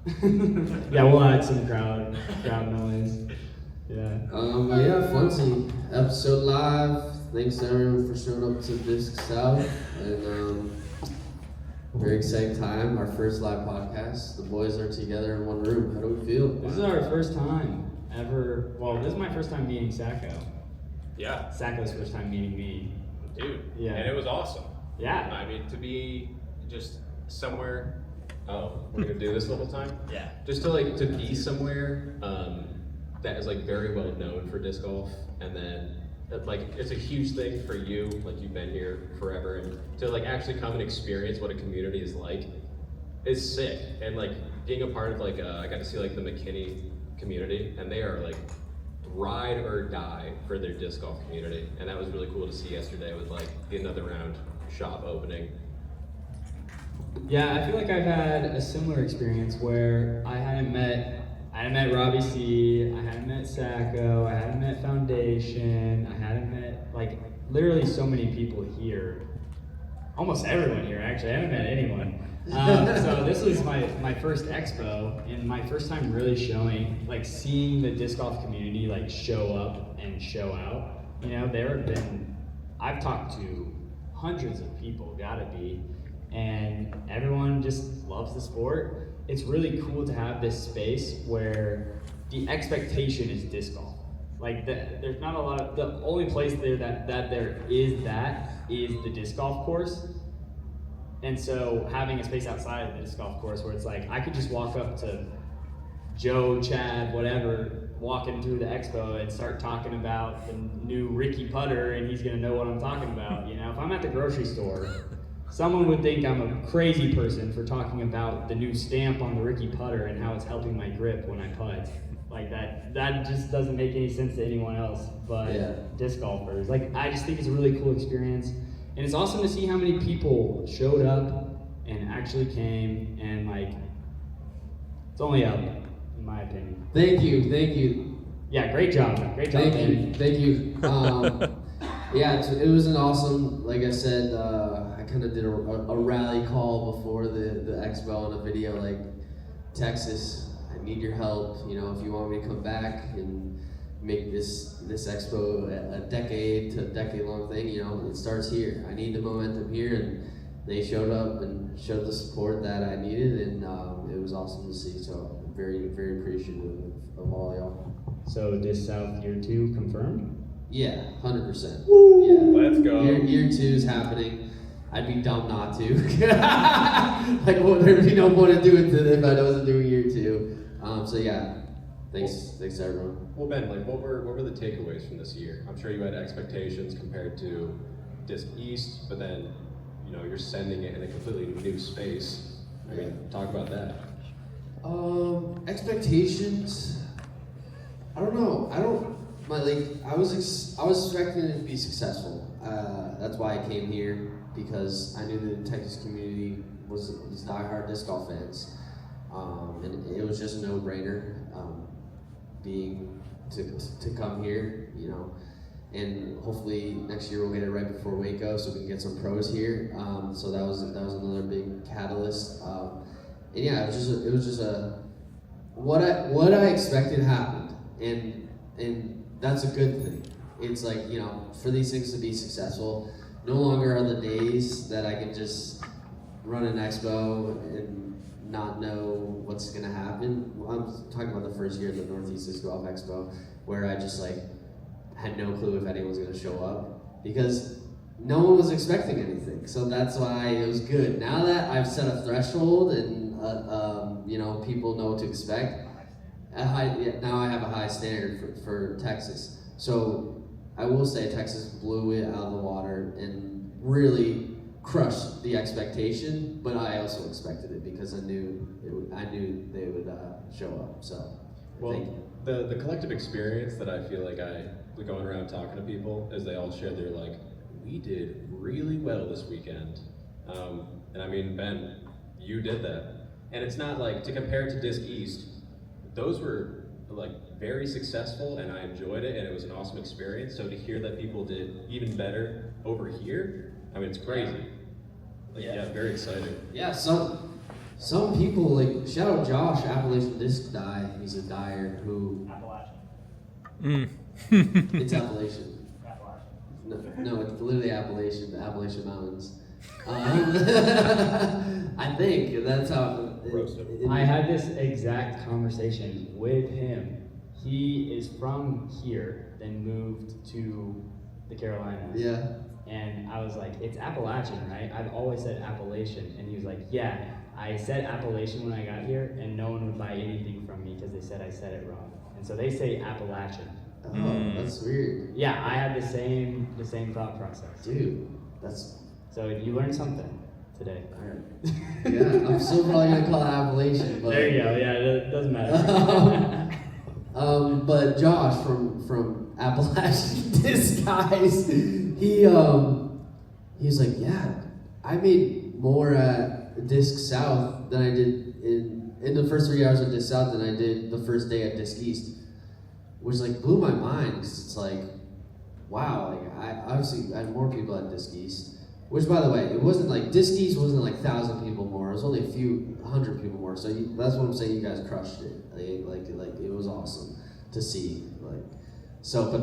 Yeah, we'll add some crowd noise. Yeah. But yeah, Funsie, episode live. Thanks to everyone for showing up to Disc South. And very exciting time. Our first live podcast. The boys are together in one room. How do we feel? This is our first time ever. Well, this is my first time meeting Sajko. Yeah. Sajko's first time meeting me. Dude. Yeah. And it was awesome. Yeah. I mean, to be just somewhere. Oh, we're gonna do this the whole time? Yeah. Just to be somewhere that is like very well known for disc golf, and then like it's a huge thing for you, like you've been here forever, and to like actually come and experience what a community is like is sick. And like being a part of like I got to see like the McKinney community, and they are like ride or die for their disc golf community, and that was really cool to see yesterday with like the Another Round shop opening. Yeah, I feel like I've had a similar experience where I hadn't met Robbie C, I hadn't met Sajko, I hadn't met Foundation, I hadn't met like literally so many people here. Almost everyone here actually, I haven't met anyone. So this was my first expo and my first time really showing, like seeing the disc golf community like show up and show out. You know, I've talked to hundreds of people, gotta be, and everyone just loves the sport. It's really cool to have this space where the expectation is disc golf. Like there's not a lot of, the only place there that there is the disc golf course. And so having a space outside of the disc golf course where it's like, I could just walk up to Joe, Chad, whatever, walking through the expo and start talking about the new Ricky putter and he's gonna know what I'm talking about. You know, if I'm at the grocery store, someone would think I'm a crazy person for talking about the new stamp on the Ricky putter and how it's helping my grip when I putt. Like that just doesn't make any sense to anyone else but disc golfers. Like I just think it's a really cool experience. And it's awesome to see how many people showed up and actually came, and like, it's only up, in my opinion. Thank you. Yeah, great job, man. Thank you. Yeah, it was an awesome, like I said, I kind of did a rally call before the expo on a video, like, Texas, I need your help, you know, if you want me to come back and make this expo a decade to decade long thing, you know, it starts here. I need the momentum here, and they showed up and showed the support that I needed, and it was awesome to see, so I'm very, very appreciative of all y'all. So Disc South Year 2 confirmed? Yeah, 100%. Woo! Yeah. Let's go. Year 2 is happening. I'd be dumb not to. Like, well, there'd be no point in doing it if I wasn't doing Year 2. So yeah, thanks everyone. Well, Ben, like what were the takeaways from this year? I'm sure you had expectations compared to Disc East, but then you know you're sending it in a completely new space. I mean, talk about that. Expectations. I don't know. I was expecting it to be successful. That's why I came here, because I knew the Texas community was diehard disc golf fans, and it was just a no-brainer to come here, you know. And hopefully next year we'll get it right before Waco, so we can get some pros here. So that was another big catalyst. And yeah, it was just what I expected happened, and that's a good thing. It's like, you know, for these things to be successful, no longer are the days that I can just run an expo and not know what's gonna happen. I'm talking about the first year at the Northeast Disc Golf Expo, where I just like had no clue if anyone was gonna show up, because no one was expecting anything. So that's why it was good. Now that I've set a threshold and you know, people know what to expect, now I have a high standard for Texas. So I will say Texas blew it out of the water and really crushed the expectation, but I also expected it because I knew they would show up. So Well, the collective experience that I feel like going around talking to people is they all share, they're like, we did really well this weekend. And I mean, Ben, you did that. And it's not like, to compare it to Disc East, those were like very successful and I enjoyed it and it was an awesome experience. So to hear that people did even better over here, I mean, it's crazy. Like, yeah, very exciting. Yeah, Some people, like, shout out Josh, Appalachian Disc Dye. He's a dyer who. It's Appalachian. No, it's literally Appalachian, the Appalachian Mountains. I think that's how. I had this exact conversation with him. He is from here, then moved to the Carolinas. Yeah. And I was like, it's Appalachian, right? I've always said Appalachian. And he was like, yeah, I said Appalachian when I got here, and no one would buy anything from me because they said I said it wrong. And so they say Appalachian. Oh, that's weird. Yeah, I had the same thought process. Dude, that's. So you learned something today. Alright. Yeah, I'm still probably gonna call it Appalachian, but. There you go. Yeah, it doesn't matter. But Josh from Appalachian Disguise, he was like, yeah, I made more at Disc South than I did in the first 3 hours of Disc South than I did the first day at Disc East, which like blew my mind because it's like, wow, like I had more people at Disc East. Which, by the way, it wasn't like Disc East wasn't like 1,000 people more. It was only a few hundred people more. So that's what I'm saying. You guys crushed it. Like it was awesome to see. But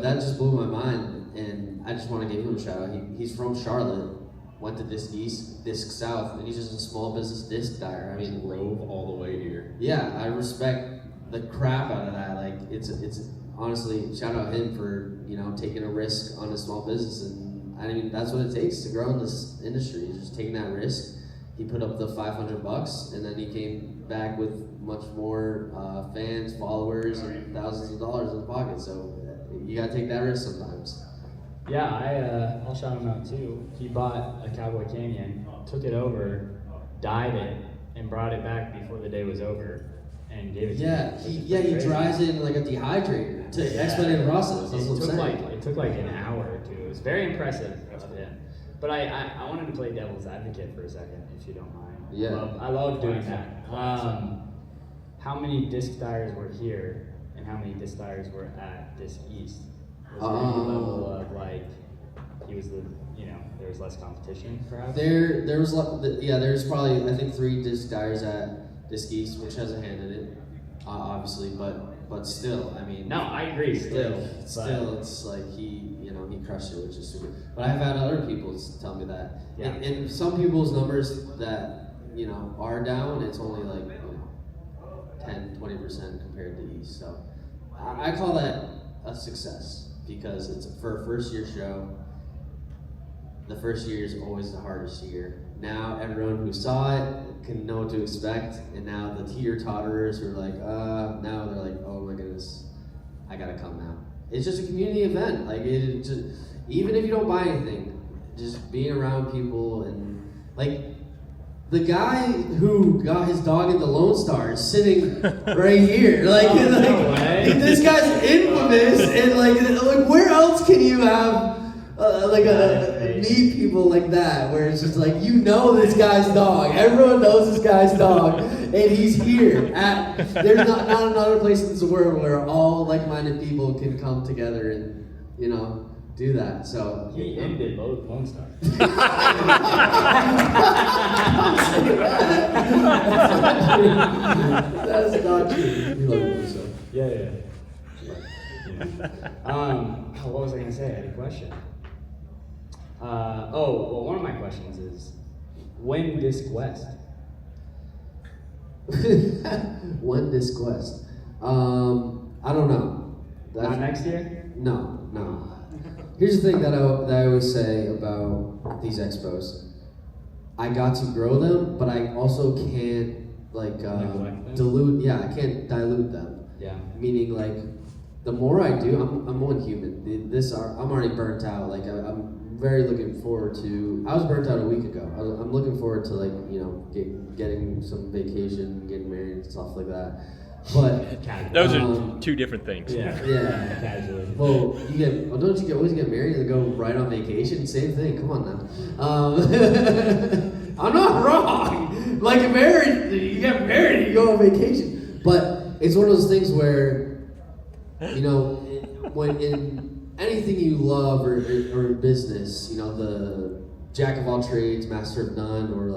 that just blew my mind, and I just want to give him a shout out. He's from Charlotte, went to Disc East, Disc South, and he's just a small business disc dyer. I mean, Drove all the way here. yeah, I respect the crap out of that. Like it's honestly, shout out him for taking a risk on a small business, and I mean that's what it takes to grow in this industry. Is just taking that risk. He put up the $500, and then he came back with much more fans, followers, and thousands of dollars in the pocket. So you gotta take that risk sometimes. Yeah, I'll shout him out too. He bought a Cowboy Canyon, took it over, dyed it, and brought it back before the day was over, and gave it to me. He dries it in like a dehydrator to expedite the process. That's what I'm saying. It took like an hour or two. It was very impressive of him. But I wanted to play devil's advocate for a second, if you don't mind. Yeah. I love doing that. How many disc dyers were here, and how many disc dyers were at Disc East? Was there any level of like, he was there was less competition, perhaps? There's probably I think 3 disc dyers at Disc East, which has a hand in it, obviously, but still, I mean. No, I agree. Still, it's like he crushed it, which is super. But I've had other people tell me that. Yeah. And some people's numbers that are down, it's only like 10-20% compared to East. So I call that a success because it's for a first year show. The first year is always the hardest year. Now everyone who saw it can know what to expect, and now the teeter-totterers who are like, now they're like, oh my goodness, I gotta come now. It's just a community event. Like even if you don't buy anything, just being around people and like the guy who got his dog in the Lone Star is sitting right here. This guy's infamous, and like where else can you have meet people like that, where it's just like this guy's dog. Everyone knows this guy's dog, and he's here. There's not another place in this world where all like-minded people can come together and do that. So he ended Lone Star. That's not true. You love Lone Star. Yeah. What was I gonna say? I had a question. One of my questions is, when Disc West? When Disc West? I don't know. Not next year? No. Here's the thing that I always say about these expos. I got to grow them, but I also can't dilute. Yeah, I can't dilute them. Yeah. Meaning the more I do, I'm one human. I'm already burnt out. I'm very looking forward to. I was burnt out a week ago. I'm looking forward to getting some vacation, getting married, and stuff like that. But those are 2 different things. Yeah. Casually. Well, always get married and go right on vacation? Same thing. Come on now. I'm not wrong. You get married, you go on vacation. But it's one of those things where, when in anything you love or business, the jack of all trades, master of none, or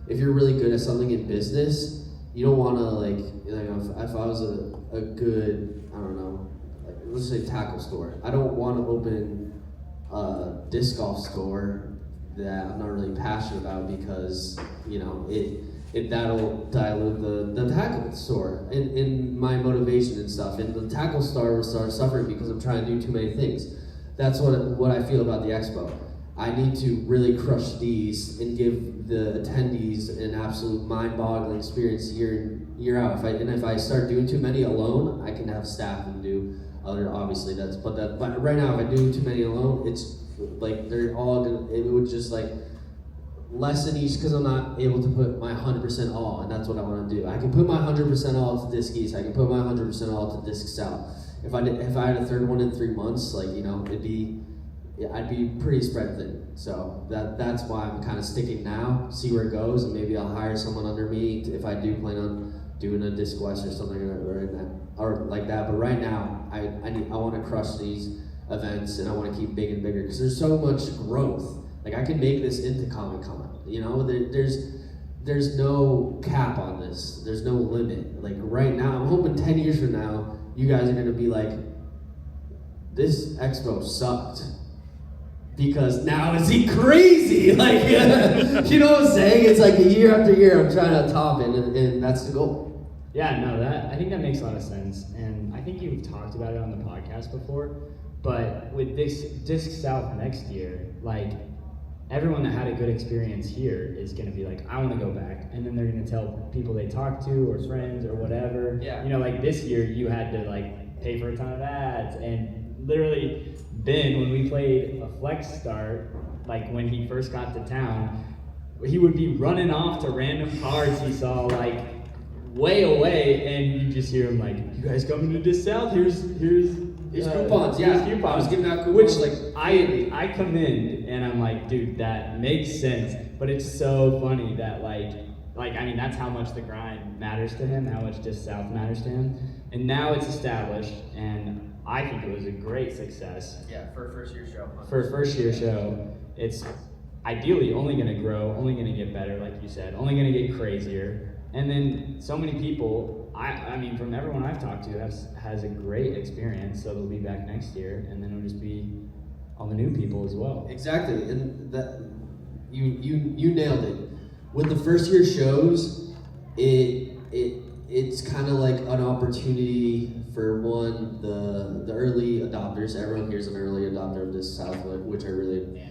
if you're really good at something in business, you don't want to like, you know, if I was a good, I don't know, like, let's say tackle store, I don't want to open a disc golf store that I'm not really passionate about because, you know, that'll dilute the tackle store in my motivation and stuff. And the tackle store will start suffering because I'm trying to do too many things. That's what I feel about the expo. I need to really crush these and give the attendees an absolute mind-boggling experience year in, year out. If I start doing too many alone, I can have staff and do other, obviously but right now if I do too many alone, it's like they're all gonna, it would just like lessen each because I'm not able to put my 100% all, and that's what I want to do. I can put my 100% all to Disc East, I can put my 100% all to Disc South. If I had a third one in 3 months, like, you know, I'd be pretty spread thin. So that's why I'm kind of sticking now, see where it goes, and maybe I'll hire someone under me if I do plan on doing a Disc West or something or like that. But right now, I want to crush these events, and I want to keep big and bigger because there's so much growth. Like, I can make this into Comic-Con. You know, there's no cap on this. There's no limit. Like right now, I'm hoping 10 years from now, you guys are gonna be like, this expo sucked. Because now it's crazy, like, you know what I'm saying? It's like year after year, I'm trying to top it, and that's the goal. Yeah, no, I think that makes a lot of sense, and I think you've talked about it on the podcast before, but with this Disc South next year, like, everyone that had a good experience here is gonna be like, I wanna go back, and then they're gonna tell people they talk to, or friends, or whatever. Yeah. You know, like this year, you had to like pay for a ton of ads, and literally, Ben, when we played a flex start, like when he first got to town, he would be running off to random cards he saw like way away, and you just hear him like, "You guys coming to Disc South? Here's coupons." Here's Yeah, coupons. I was giving out coupons. Which Like, I come in and I'm like, dude, that makes sense. But it's so funny that like I mean, that's how much the grind matters to him, how much Disc South matters to him, and now it's established, and I think it was a great success. yeah, for a first year show. For a first year show, it's ideally only going to grow, only going to get better, like you said, only going to get crazier. And then so many people, I mean, from everyone I've talked to, has a great experience, so they'll be back next year, and then it'll just be all the new people as well. Exactly, and that you nailed it. With the first year shows, it's kind of like an opportunity for one, the early adopters. Everyone here's an early adopter of Disc South, which I really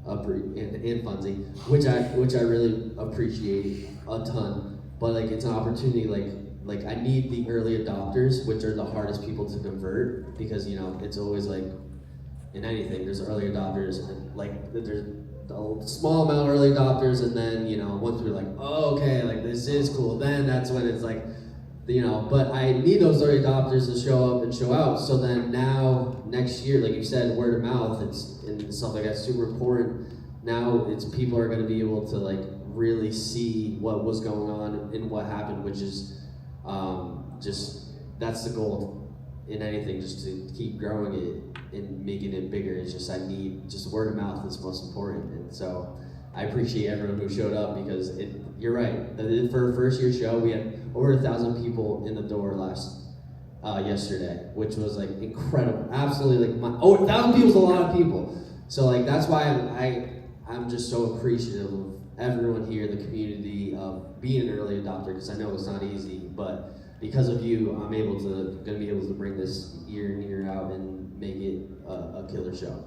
and Funsie, which I really appreciate a ton. But like, it's an opportunity. Like I need the early adopters, which are the hardest people to convert, because, you know, it's always like in anything, there's early adopters, and like there's a small amount of early adopters, and then, you know, once we're like, oh, okay, like this is cool, then that's when it's like, you know, but I need those early adopters to show up and show out. So then now, next year, like you said, word of mouth, and stuff like that's super important. Now it's people are going to be able to like really see what was going on and what happened, which is just, that's the goal in anything, just to keep growing it and making it bigger. It's just, I need just word of mouth is most important. And so I appreciate everyone who showed up, because you're right. For a first year show, we had over 1,000 people in the door yesterday, which was like incredible. Absolutely, like 1,000 people is a lot of people. So like, that's why I'm just so appreciative of everyone here in the community of being an early adopter, because I know it's not easy, but because of you, I'm gonna be able to bring this year in, year out and make it a killer show.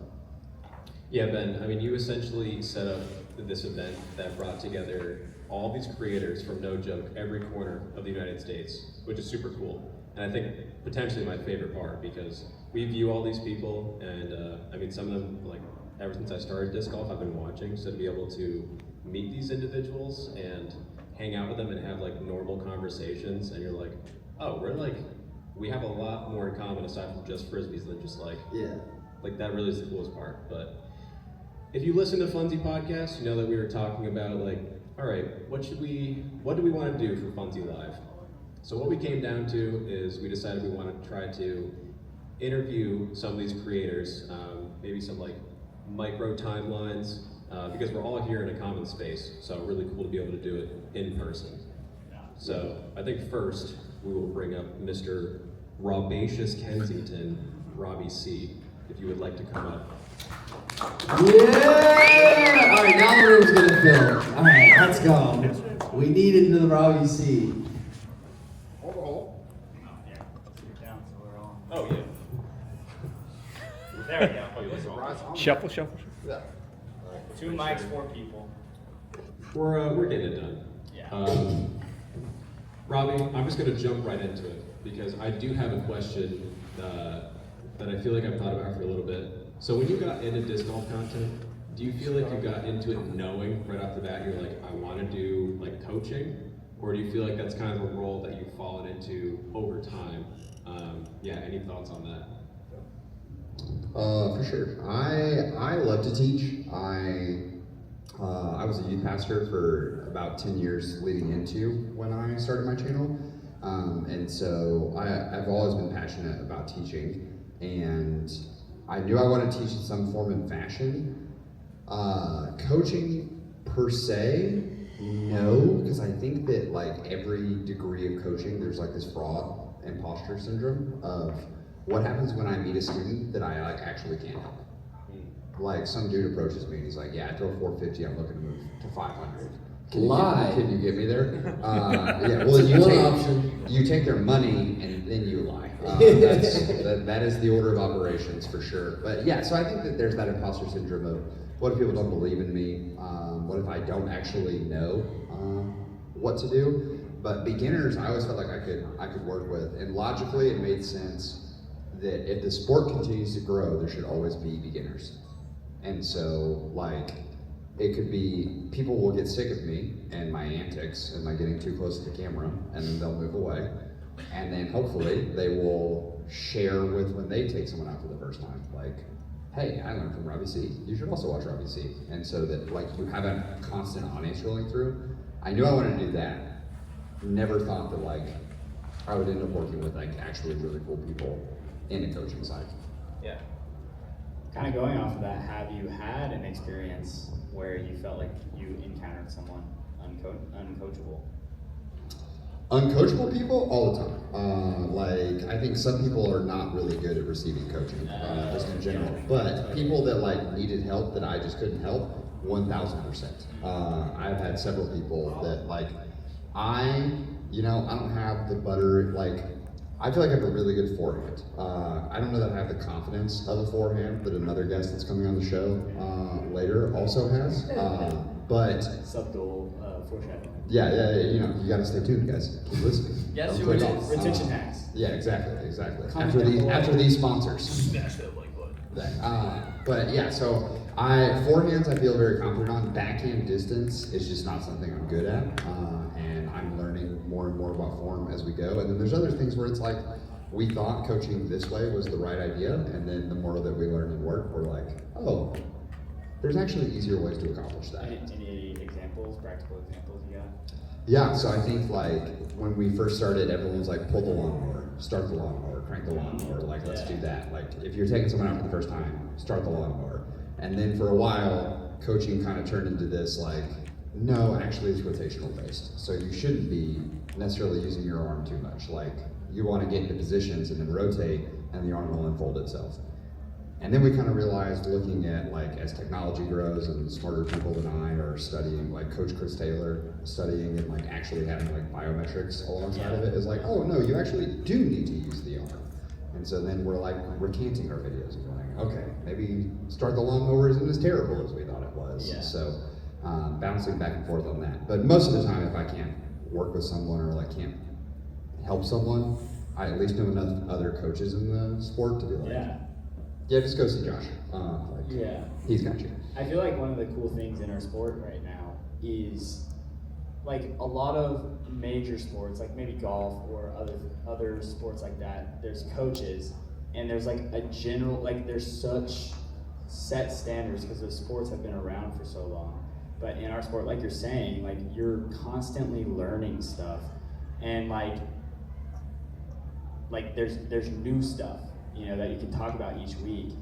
Yeah, Ben, I mean, you essentially set up this event that brought together all these creators from, no joke, every corner of the United States, which is super cool. And I think potentially my favorite part, because we view all these people, and I mean, some of them, like, ever since I started disc golf, I've been watching, so to be able to meet these individuals and hang out with them and have like normal conversations, and you're like, oh, we have a lot more in common aside from just frisbees than just like, Yeah. like that really is the coolest part. But if you listen to Funsie podcast, you know that we were talking about like, all right, what do we want to do for Funsie Live? So what we came down to is we decided we want to try to interview some of these creators, maybe some like micro timelines, because we're all here in a common space, so really cool to be able to do it in person. So I think first we will bring up Mr. Robacious Kensington, Robbie C, if you would like to come up. Yeah! All right, now the room's gonna fill. All right, let's go. We need into the Robbie C. Oh yeah. There we go. Oh, you listen. Shuffle, shuffle. Yeah. 2 mics, 4 people. We're getting it done. Yeah. Robbie, I'm just gonna jump right into it because I do have a question that I feel like I've thought about for a little bit. So when you got into disc golf content, do you feel like you got into it knowing right off the bat you're like, I want to do like coaching, or do you feel like that's kind of a role that you've fallen into over time? Yeah, any thoughts on that? For sure. I love to teach. I was a youth pastor for about 10 years leading into when I started my channel. And so I've always been passionate about teaching, and I knew I wanted to teach in some form and fashion. Coaching per se, no, because I think that like every degree of coaching, there's like this fraud imposter syndrome of what happens when I meet a student that I like actually can't help. Like some dude approaches me and he's like, yeah, I throw 450, I'm looking to move to 500. Can you get me there? Yeah, well, you take their money and then you lie. That is the order of operations for sure. But yeah, so I think that there's that imposter syndrome of what if people don't believe in me? What if I don't actually know what to do? But beginners, I always felt like I could work with, and logically it made sense that if the sport continues to grow, there should always be beginners. And so like, it could be, people will get sick of me and my antics and my getting too close to the camera, and then they'll move away. And then hopefully they will share with when they take someone out for the first time, like, hey, I learned from Robbie C. You should also watch Robbie C. And so that like you have a constant audience rolling through. I knew I wanted to do that. Never thought that like I would end up working with like actually really cool people in a coaching side. Yeah. Kind of going off of that, have you had an experience where you felt like you encountered someone uncoachable? Uncoachable people all the time. Like I think some people are not really good at receiving coaching, just in general. Yeah. But people that like needed help that I just couldn't help, 1,000%. I've had several people that like I don't have the butter. Like I feel like I have a really good forehand. I don't know that I have the confidence of a forehand that another guest that's coming on the show later also has. But Subtle foreshadowing. yeah, you gotta stay tuned, guys. Keep listening. Yes, Don't you click will. off. Retention hacks. Yeah, exactly. Comment After these sponsors. Smash that like button. But yeah, so forehands I feel very confident on. Backhand distance is just not something I'm good at, and I'm learning more and more about form as we go. And then there's other things where it's like we thought coaching this way was the right idea, and then the more that we learn and work, we're like, oh, there's actually easier ways to accomplish that. Any examples, practical examples you got? Yeah, so I think like when we first started, everyone was like, pull the lawnmower, start the lawnmower, crank the lawnmower, like let's do that. Like if you're taking someone out for the first time, start the lawnmower. And then for a while, coaching kind of turned into this like, no, actually it's rotational based. So you shouldn't be necessarily using your arm too much. Like you want to get into positions and then rotate and the arm will unfold itself. And then we kind of realized looking at like as technology grows and smarter people than I are studying, like Coach Chris Taylor studying and like actually having like biometrics alongside of it is like, oh no, you actually do need to use the arm. And so then we're like recanting our videos and going, okay, maybe start the lawnmower isn't as terrible as we thought it was. Yeah. So bouncing back and forth on that. But most of the time, if I can't work with someone or like can't help someone, I at least know enough other coaches in the sport to be like, yeah, just go see Josh. Yeah. He's got you. I feel like one of the cool things in our sport right now is like a lot of major sports, like maybe golf or other sports like that, there's coaches and there's like a general, like there's such set standards because those sports have been around for so long. But in our sport, like you're saying, like you're constantly learning stuff and like there's new stuff, that you can talk about each week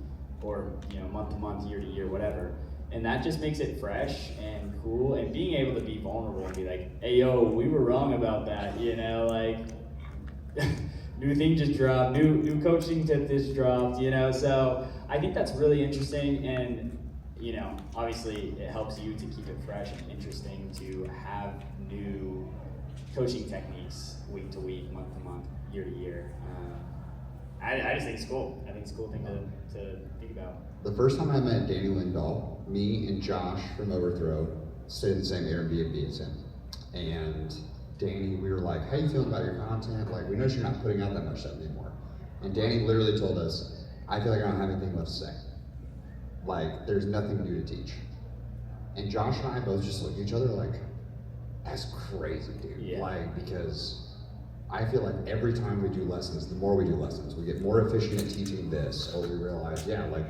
or, month to month, year to year, whatever. And that just makes it fresh and cool, and being able to be vulnerable and be like, hey, yo, we were wrong about that, you know, like, new thing just dropped, new coaching tip just dropped, you know, so I think that's really interesting, and, you know, obviously it helps you to keep it fresh and interesting to have new coaching techniques week to week, month to month, year to year. I just think it's cool. I think it's a cool thing to think about. The first time I met Danny Lindahl, me and Josh from Overthrow stayed in the same Airbnb as him. And Danny, we were like, how you feeling about your content? Like, we noticed you're not putting out that much stuff anymore. And Danny literally told us, I feel like I don't have anything left to say. Like, there's nothing new to teach. And Josh and I both just looked at each other like, that's crazy, dude. Yeah. Like, because I feel like every time we do lessons, the more we do lessons, we get more efficient at teaching this, or we realize, yeah, like,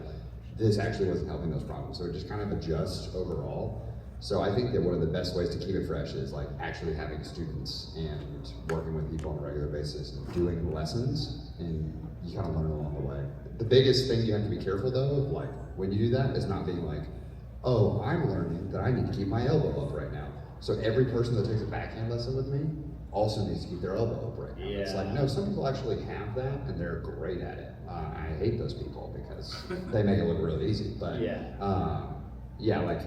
this actually wasn't helping those problems. So it just kind of adjusts overall. So I think that one of the best ways to keep it fresh is like actually having students and working with people on a regular basis and doing lessons, and you kind of learn along the way. The biggest thing you have to be careful though, of like when you do that, is not being like, oh, I'm learning that I need to keep my elbow up right now. So every person that takes a backhand lesson with me also needs to keep their elbow up right now. Yeah. It's like, no, some people actually have that and they're great at it. I hate those people because they make it look really easy. But yeah, like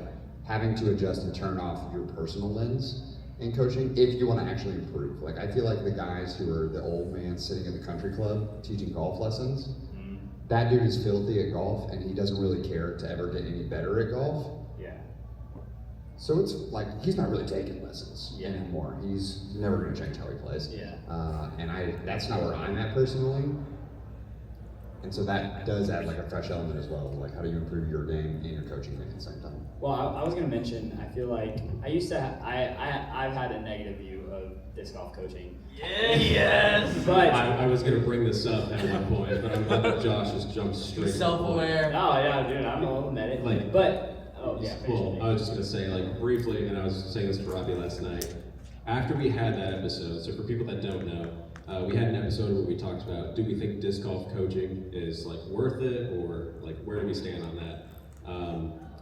having to adjust and turn off your personal lens in coaching if you want to actually improve. Like I feel like the guys who are the old man sitting in the country club teaching golf lessons, that dude is filthy at golf and he doesn't really care to ever get any better at golf. Yeah. So it's like, he's not really taking lessons anymore. He's never gonna change how he plays. Yeah. And that's not where I'm at personally. And so that does add like a fresh element as well. Like how do you improve your game and your coaching game at the same time? Well, I was gonna mention, I feel like I used to, I've had a negative view of disc golf coaching. Yes! But I was gonna bring this up at one point, but I'm glad that Josh just jumped straight. Be self-aware. Oh yeah, dude, I'm a little admit Like, but finish Well, it. I was just gonna say, like, briefly, and I was saying this to Robbie last night. After we had that episode, so for people that don't know, we had an episode where we talked about, do we think disc golf coaching is like worth it, or like where do we stand on that?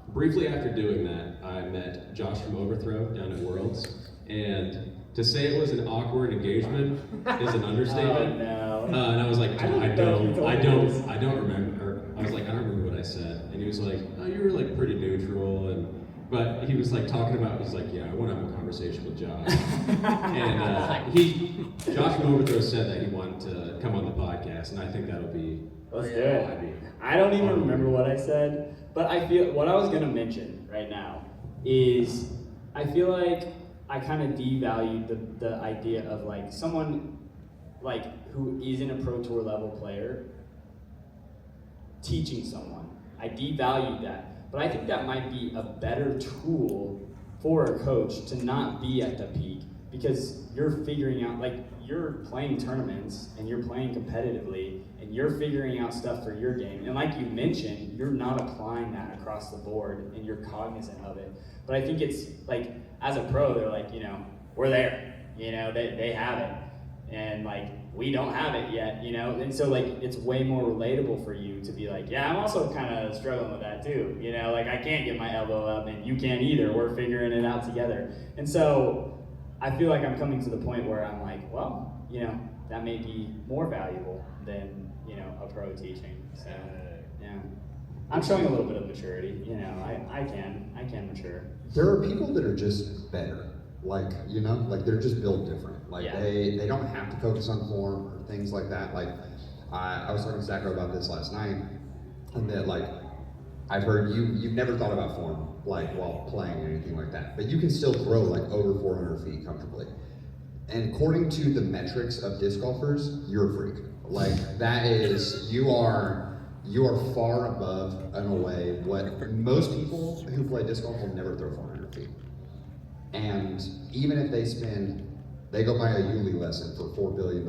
Briefly after doing that, I met Josh from Overthrow down at Worlds, and to say it was an awkward engagement is an understatement. Oh, no. And I was like, I don't remember. I was like, I don't remember what I said. And he was like, oh, you were like pretty neutral. But he was like talking about, he's like, yeah, I want to have a conversation with Josh. And Josh from Overthrow said that he wanted to come on the podcast, and I think that'll be. Let's do it. I don't even remember what I said, but I feel what I was gonna mention right now is I feel like I kind of devalued the idea of like someone like who isn't a pro tour level player teaching someone. I devalued that, but I think that might be a better tool for a coach to not be at the peak, because you're figuring out, like, you're playing tournaments and you're playing competitively and you're figuring out stuff for your game. And like you mentioned, you're not applying that across the board and you're cognizant of it. But I think it's like, as a pro, they're like, you know, we're there, you know, they have it. And like, we don't have it yet, you know? And so like, it's way more relatable for you to be like, yeah, I'm also kind of struggling with that too. You know, like I can't get my elbow up and you can't either. We're figuring it out together. And so I feel like I'm coming to the point where I'm like, well, you know, that may be more valuable than, you know, a pro teaching. So, yeah. I'm showing a little bit of maturity, you know, I can mature. There are people that are just better. Like, you know, like they're just built different. Like they don't have to focus on form or things like that. Like I was talking to Sajko about this last night, and that like I've heard you've never thought about form like while playing or anything like that, but you can still throw like over 400 feet comfortably. And according to the metrics of disc golfers, you're a freak. Like that is, you are far above and away what most people who play disc golf will never throw 400 feet. And even if they go buy a Yuli lesson for $4 billion,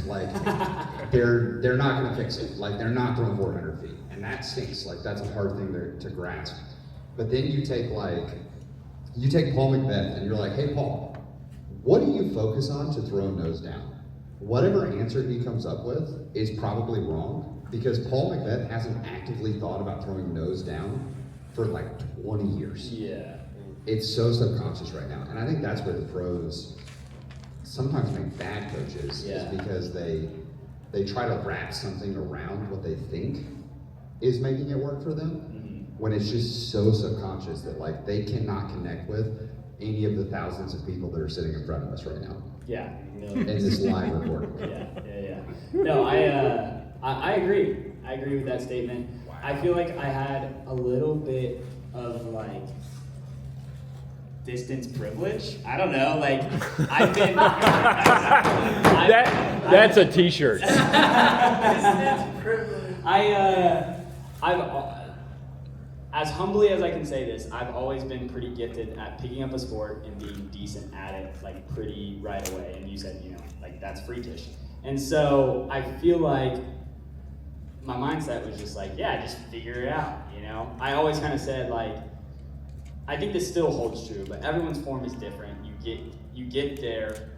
like they're not gonna fix it. Like they're not throwing 400 feet. And that stinks, like that's a hard thing to grasp. But then you take Paul McBeth and you're like, hey Paul, what do you focus on to throw nose down? Whatever answer he comes up with is probably wrong, because Paul McBeth hasn't actively thought about throwing nose down for like 20 years. Yeah. It's so subconscious right now. And I think that's where the pros sometimes make bad coaches, Yeah. is because they try to wrap something around what they think is making it work for them, when it's just so subconscious that like they cannot connect with any of the thousands of people that are sitting in front of us right now Yeah. in this live recording. Yeah. No, I agree. I agree with that statement. I feel like I had a little bit of like distance privilege. I don't know, like I've been. That's a T-shirt. Distance privilege. I've as humbly as I can say this, I've always been pretty gifted at picking up a sport and being decent at it, like pretty right away. And you said, like that's freakish. And so I feel like my mindset was just like, yeah, just figure it out, I always kind of said like, I think this still holds true, but everyone's form is different. You get there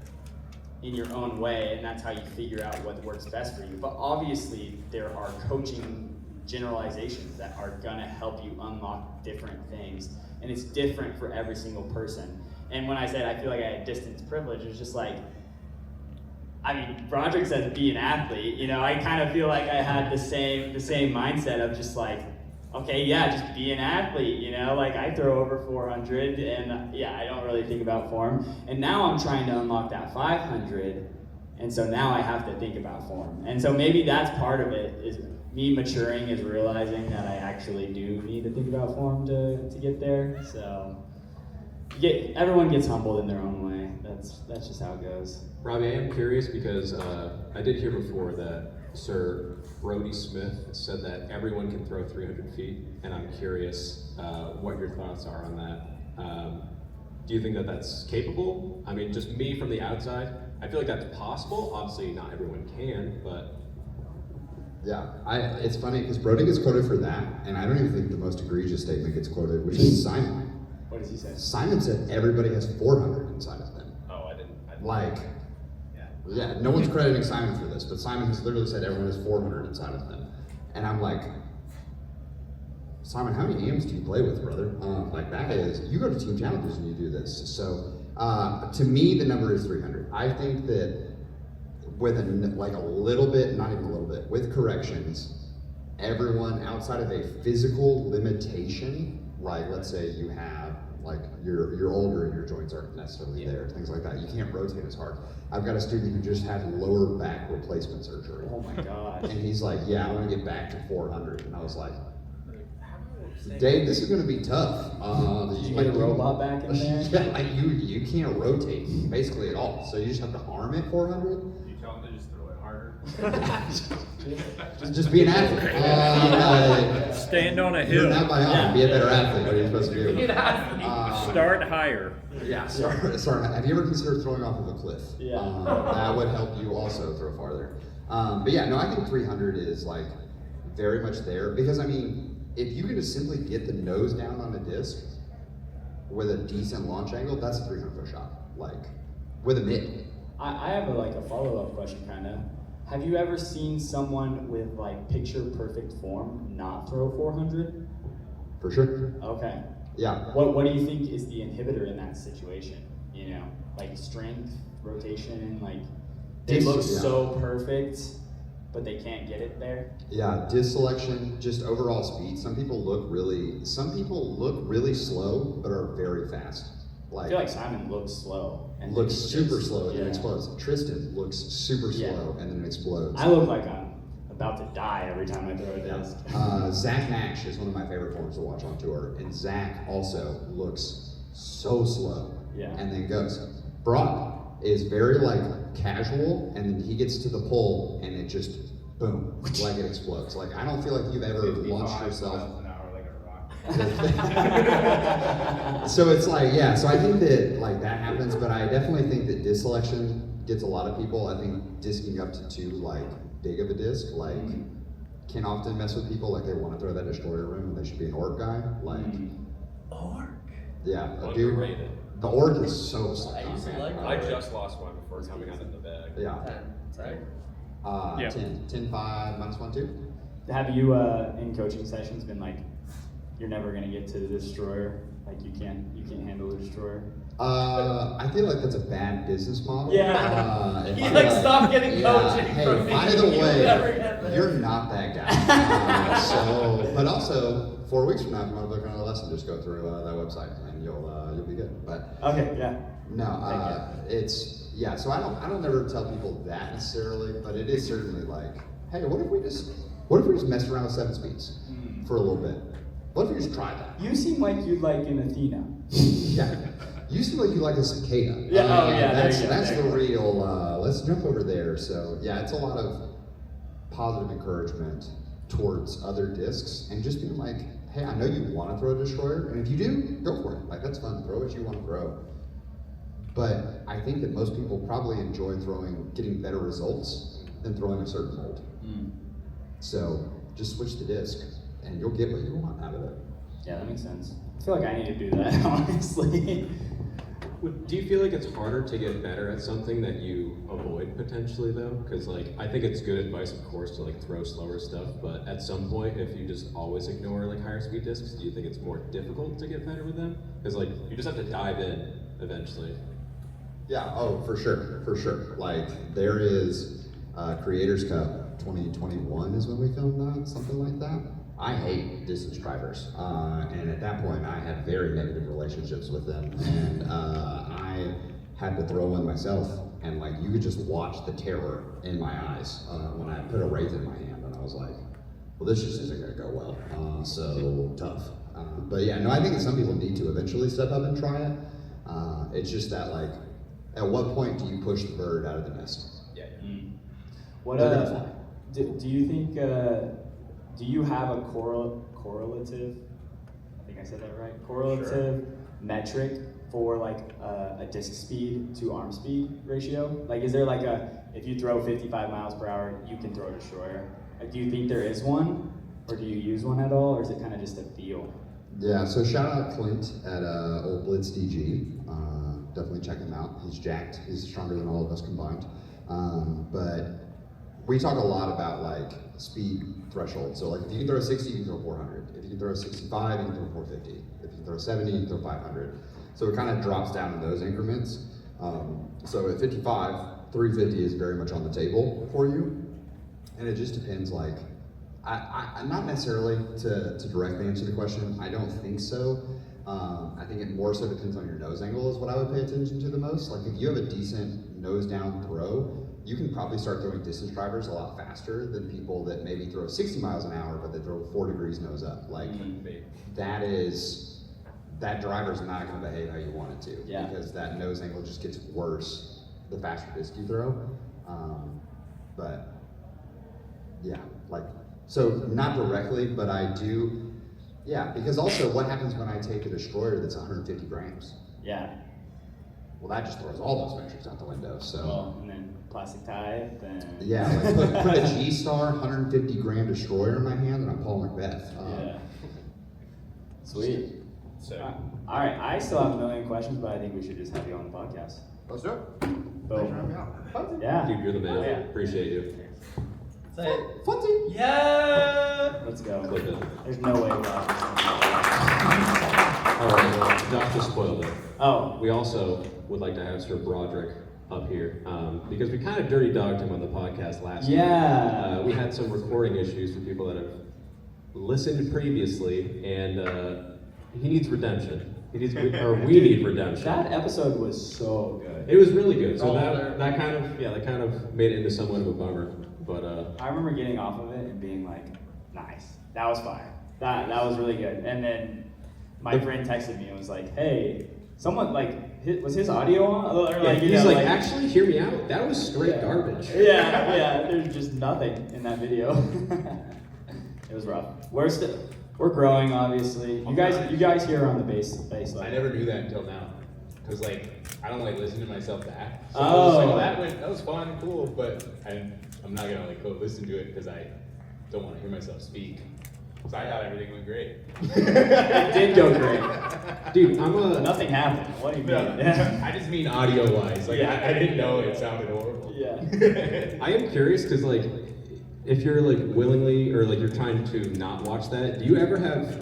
in your own way, and that's how you figure out what works best for you. But obviously, there are coaching generalizations that are gonna help you unlock different things, and it's different for every single person. And when I said I feel like I had distance privilege, it was just like, Broderic says be an athlete. I kind of feel like I had the same mindset of just like, okay, yeah, just be an athlete, like I throw over 400 and I don't really think about form. And now I'm trying to unlock that 500. And so now I have to think about form. And so maybe that's part of it, is me maturing, is realizing that I actually do need to think about form to get there. So everyone gets humbled in their own way. That's just how it goes. Robbie, I am curious because I did hear before that Sir Brody Smith said that everyone can throw 300 feet, and I'm curious what your thoughts are on that. Do you think that that's capable? Just me from the outside, I feel like that's possible. Obviously, not everyone can, but... Yeah, it's funny because Brody gets quoted for that, and I don't even think the most egregious statement gets quoted, which is Simon. What does he say? Simon said everybody has 400 inside of them. Oh, I didn't. Yeah, no one's crediting Simon for this, but Simon has literally said everyone has 400 inside of them. And I'm like, Simon, how many AMs do you play with, brother? That is, you go to team challenges and you do this. So, to me, the number is 300. I think that with a little bit, not even a little bit, with corrections, everyone outside of a physical limitation, like let's say you have, you're older and your joints aren't necessarily there, things like that. You can't rotate as hard. I've got a student who just had lower back replacement surgery. Oh my God. And he's like, yeah, I want to get back to 400. And I was like, Dave, this is going to be tough. Did you get a robot back in there? Yeah, you can't rotate basically at all. So you just have to arm it 400. You tell them to just throw it harder. just be an athlete. Stand on a You're hill. not by arm. Be a better athlete. What are you supposed to do? Be an athlete. Start higher. Yeah, start. Have you ever considered throwing off of a cliff? Yeah. That would help you also throw farther. But yeah, no, I think 300 is very much there, because if you can just simply get the nose down on a disc with a decent launch angle, that's a 300-foot shot. With a mid. I have a follow-up question, kind of. Have you ever seen someone with picture perfect form not throw 400? For sure. Okay. Yeah. What do you think is the inhibitor in that situation? Strength, rotation, they look so perfect, but they can't get it there. Yeah, disc selection, just overall speed. Some people look really slow, but are very fast. I feel like Simon looks slow. And looks then super slow and then yeah. explodes. Tristan looks super slow and then explodes. I look like I'm about to die every time I throw a disc. Zach Nash is one of my favorite forms to watch on tour, and Zach also looks so slow and then goes. Brock is very casual, and then he gets to the pole and it just boom, it explodes. I don't feel like you've ever launched yourself. So it's so I think that that happens, but I definitely think that disc selection gets a lot of people. I think disking up to too big of a disc can often mess with people. They want to throw that destroyer room and they should be an orc guy. Orc? Yeah, dude. Underrated. The orc is so slow. I used to like I just lost one before coming out of the bag. Yeah. 10, right? 10, 5, -1, 2. Have you in coaching sessions been you're never gonna get to the destroyer? Like you can't handle the destroyer? I feel like that's a bad business model. If He's I, like, stop getting coaching Hey, from me. by the You'll never way, get there. you're not that guy. But also, 4 weeks from now, if you want to book another lesson, just go through that website and you'll be good. But Okay, yeah. no, it's so I don't ever tell people that necessarily, but it is certainly like, hey, what if we just messed around with 7 speeds for a little bit? What if we just tried that? You seem like you'd like an Athena. Yeah. You seem like you like a cicada. Yeah, oh, yeah, there That's you go, that's there the you go. real. Let's jump over there. So yeah, it's a lot of positive encouragement towards other discs and just being like, hey, I know you want to throw a destroyer, and if you do, go for it. Like that's fun. Throw what you want to throw. But I think that most people probably enjoy getting better results than throwing a certain mold. So just switch the disc, and you'll get what you want out of it. Yeah, that makes sense. I feel like I need to do that, honestly. Do you feel like it's harder to get better at something that you avoid potentially though? Because like I think it's good advice, of course, to like throw slower stuff. But at some point, if you just always ignore like higher speed discs, do you think it's more difficult to get better with them? Because like you just have to dive in eventually. Yeah, oh, for sure. Like, there is Creators Cup 2021 is when we filmed that, something like that. I hate distance drivers, and at that point I had very negative relationships with them, and I had to throw one myself, and like, you could just watch the terror in my eyes when I put a Wraith in my hand, and I was like, well, this just isn't gonna go well, so tough. But yeah, no, I think that some people need to eventually step up and try it. It's just that, like, at what point do you push the bird out of the nest? Yeah. What They're gonna fly. do you think? Do you have a correlative? I think I said that right. Correlative metric for like a disc speed to arm speed ratio? Like, is there like if you throw 55 miles per hour, you can throw a destroyer? Like, do you think there is one, or do you use one at all, or is it kind of just a feel? Yeah, so shout out Clint at Old Blitz DG. Definitely check him out. He's jacked. He's stronger than all of us combined. But we talk a lot about like speed threshold. So like if you can throw 60, you can throw 400. If you can throw 65, you can throw 450. If you can throw 70, you can throw 500. So it kind of drops down in those increments. So at 55, 350 is very much on the table for you. And it just depends, like, I not necessarily to directly answer the question, I don't think so. I think it more so depends on your nose angle is what I would pay attention to the most. Like if you have a decent nose down throw, you can probably start throwing distance drivers a lot faster than people that maybe throw 60 miles an hour, but they throw 4 degrees nose up. Like that driver's not gonna behave how you want it to. Yeah. Because that nose angle just gets worse the faster disc you throw. But yeah, like, so not directly, but I do, yeah, because also what happens when I take a destroyer that's 150 grams? Yeah. Well, that just throws all those metrics out the window, so. Well, and then plastic tie, then. Yeah, like put a G-Star 150 gram destroyer in my hand and I'm Paul Macbeth. Yeah. Sweet. So All right, I still have a million questions, but I think we should just have you on the podcast. Let's do it. Boom. Yeah. dude, you're the man. Oh, yeah. Appreciate you. Say it. Funsie. Yeah. Let's go. Clip it. There's no way Rob. All right, well, Josh just spoiled it. Oh. We also would like to have Sir Broderic up here because we kind of dirty dogged him on the podcast last week. Yeah. We had some recording issues for people that have listened previously, and he needs redemption. He needs, or we need redemption. That episode was so good. It was really good. So Oh, that kind of made it into somewhat of a bummer. But I remember getting off of it and being like, nice. That was fire. That was really good. And then my friend texted me and was like, hey, someone was his audio on? Or yeah, you he's know, like, actually, hear me out. That was straight Yeah. garbage. Yeah, there's just nothing in that video. It was rough. We're growing, obviously. You guys here are on the base level. I never knew that until now. Cause like I don't like listening to myself back. So Oh. I was like, that was fun, cool, but I'm not gonna like go listen to it because I don't want to hear myself speak. So I thought everything went great. It did go great. Dude, Nothing happened. What do you mean? No, I just mean audio wise. Like Yeah. I didn't know it sounded horrible. Yeah. I am curious because like, if you're like willingly or like you're trying to not watch that, do you ever have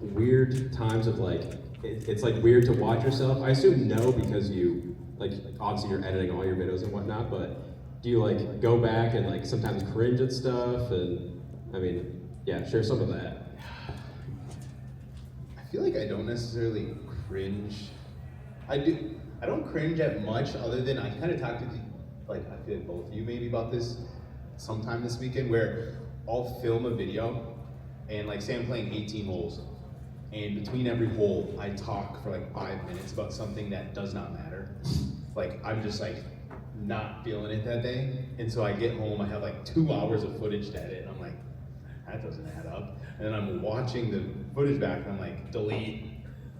weird times of like, it's like weird to watch yourself? I assume no, because you, like, obviously you're editing all your videos and whatnot, but do you like go back and like sometimes cringe at stuff? And I mean, yeah, share some of that. I feel like I don't necessarily cringe. I don't cringe at much other than I kind of talked to, like, I feel like both of you maybe about this sometime this weekend, where I'll film a video and like say I'm playing 18 holes, and between every hole I talk for like 5 minutes about something that does not matter. Like I'm just like not feeling it that day, and so I get home, I have like 2 hours of footage to edit, and I'm like, that doesn't add up. And then I'm watching the footage back and I'm like, delete,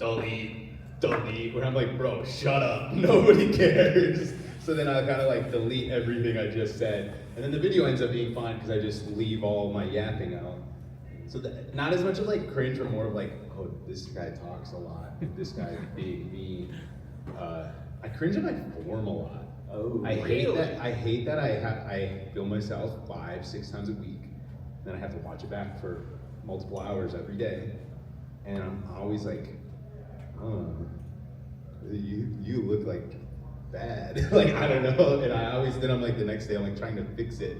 where I'm like, bro, shut up, nobody cares. So then I kind of like delete everything I just said, and then the video ends up being fine because I just leave all my yapping out. So not as much of like cringe, or more of like, oh, this guy talks a lot, this guy being me. I cringe at my form a lot. Oh, I hate that I film myself 5-6 times a week, then I have to watch it back for multiple hours every day, and I'm always like, oh, you look like bad. Like, I don't know, and then I'm like, the next day I'm like trying to fix it,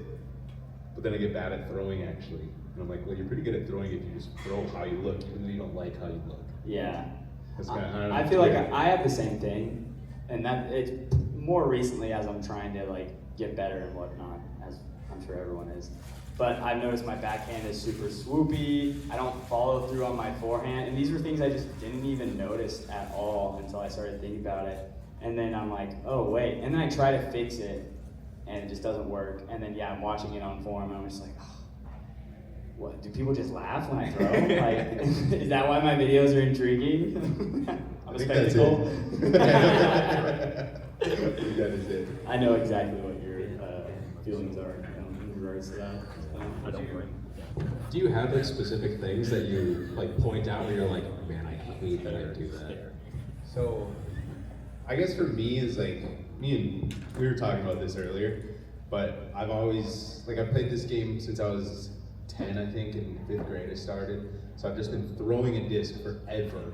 but then I get bad at throwing actually, and I'm like, well, you're pretty good at throwing if you just throw how you look, even though you don't like how you look. Yeah. That's kinda, I don't know, I it's feel like weird. I have the same thing, and that it's more recently as I'm trying to like get better and whatnot, as I'm sure everyone is. But I've noticed my backhand is super swoopy. I don't follow through on my forehand, and these were things I just didn't even notice at all until I started thinking about it. And then I'm like, oh wait, and then I try to fix it, and it just doesn't work. And then yeah, I'm watching it on form, and I'm just like, oh, what? Do people just laugh when I throw? Like, is that why my videos are intriguing? I'm a think that's spectacle. I think that is it. I know exactly what your feelings are in regards to that. I don't worry. Do you have like specific things that you like point out where you're like, man, I hate that I do that? So, I guess for me is like, we were talking about this earlier, but I've always, like, I played this game since I was 10, I think, in 5th grade I started. So I've just been throwing a disc forever.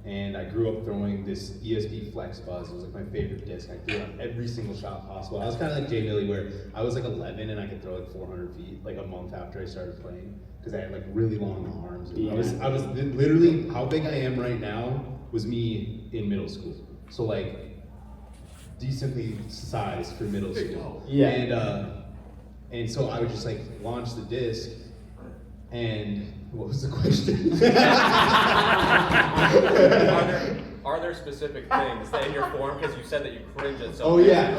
And I grew up throwing this ESP Flex Buzz. It was like my favorite disc. I threw it on every single shot possible. I was kind of like Jay Millie, where I was like 11 and I could throw it 400 feet like a month after I started playing, because I had like really long arms. And I was literally, how big I am right now was me in middle school. So like decently sized for middle school. Yeah. And so I would just like launch the disc. And what was the question? Are there specific things that in your form, because you said that you cringe at something? Oh yeah.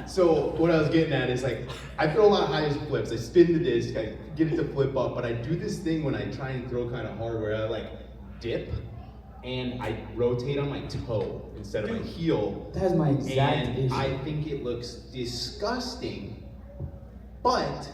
So what I was getting at is like, I throw a lot of high flips. I spin the disc, I get it to flip up, but I do this thing when I try and throw kind of hard where I like dip and I rotate on my toe instead of my heel. That's my exact and issue. I think it looks disgusting, but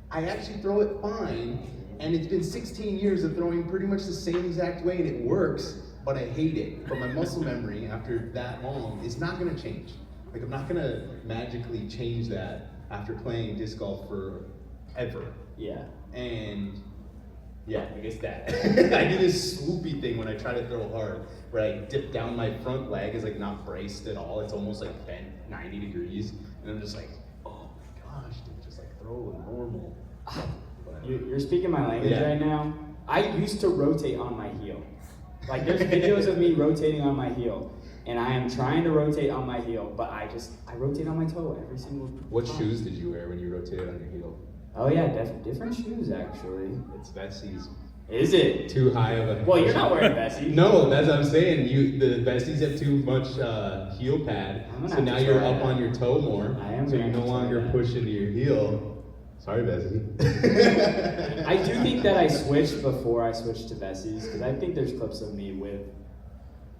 I actually throw it fine, and it's been 16 years of throwing pretty much the same exact way, and it works, but I hate it. But my muscle memory after that long is not gonna change. Like, I'm not gonna magically change that after playing disc golf forever. Yeah. And yeah, I guess that. I do this swoopy thing when I try to throw hard, where I dip down, my front leg is like not braced at all. It's almost like bent 90 degrees, and I'm just like, oh my gosh, dude, just like throw a normal. You're speaking my language Yeah. right now. I used to rotate on my heel. Like, there's videos of me rotating on my heel, and I am trying to rotate on my heel, but I rotate on my toe every single What time. shoes did you wear when you rotated on your heel? Oh yeah, different shoes actually. It's Bessie's. Is it? Too high of a. Well, you're not wearing Bessie. No, that's what I'm saying. The Bessies have too much heel pad, I'm gonna so have now to you're try up that. on your toe more. I am So gonna you're no have to try longer that. pushing to your heel. Sorry, Bessie. I do think that I switched before I switched to Bessies, because I think there's clips of me with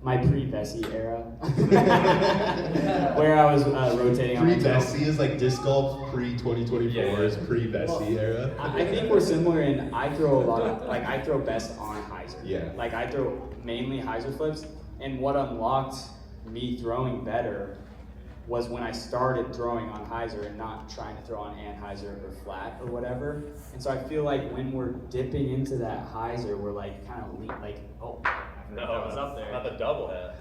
my pre-Bessie era, where I was rotating on my toe. Pre-Bessie is like disc golf. Pre-2024 is pre-Bessie era. I think we're similar in I throw a lot of, like, I throw best on hyzer. Yeah. Like, I throw mainly hyzer flips, and what unlocked me throwing better was when I started throwing on hyzer and not trying to throw on anhyzer or flat or whatever. And so I feel like when we're dipping into that hyzer, we're like kind of like, oh, No, that was up there. Not the double head.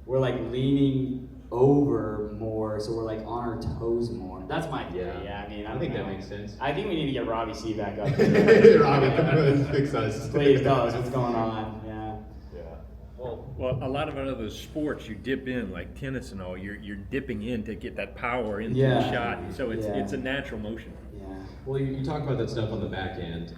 We're like leaning over more, so we're like on our toes more. That's my theory. Yeah, I mean, I think don't that know. makes sense. I think we need to get Robbie C back up. Robbie, come on, fix us. Please tell us what's going on. Yeah. Yeah. Well, Well, a lot of other sports, you dip in, like tennis and all, you're dipping in to get that power into the Yeah. shot. So it's Yeah. it's a natural motion. Yeah. Well, you talk about that stuff on the back end.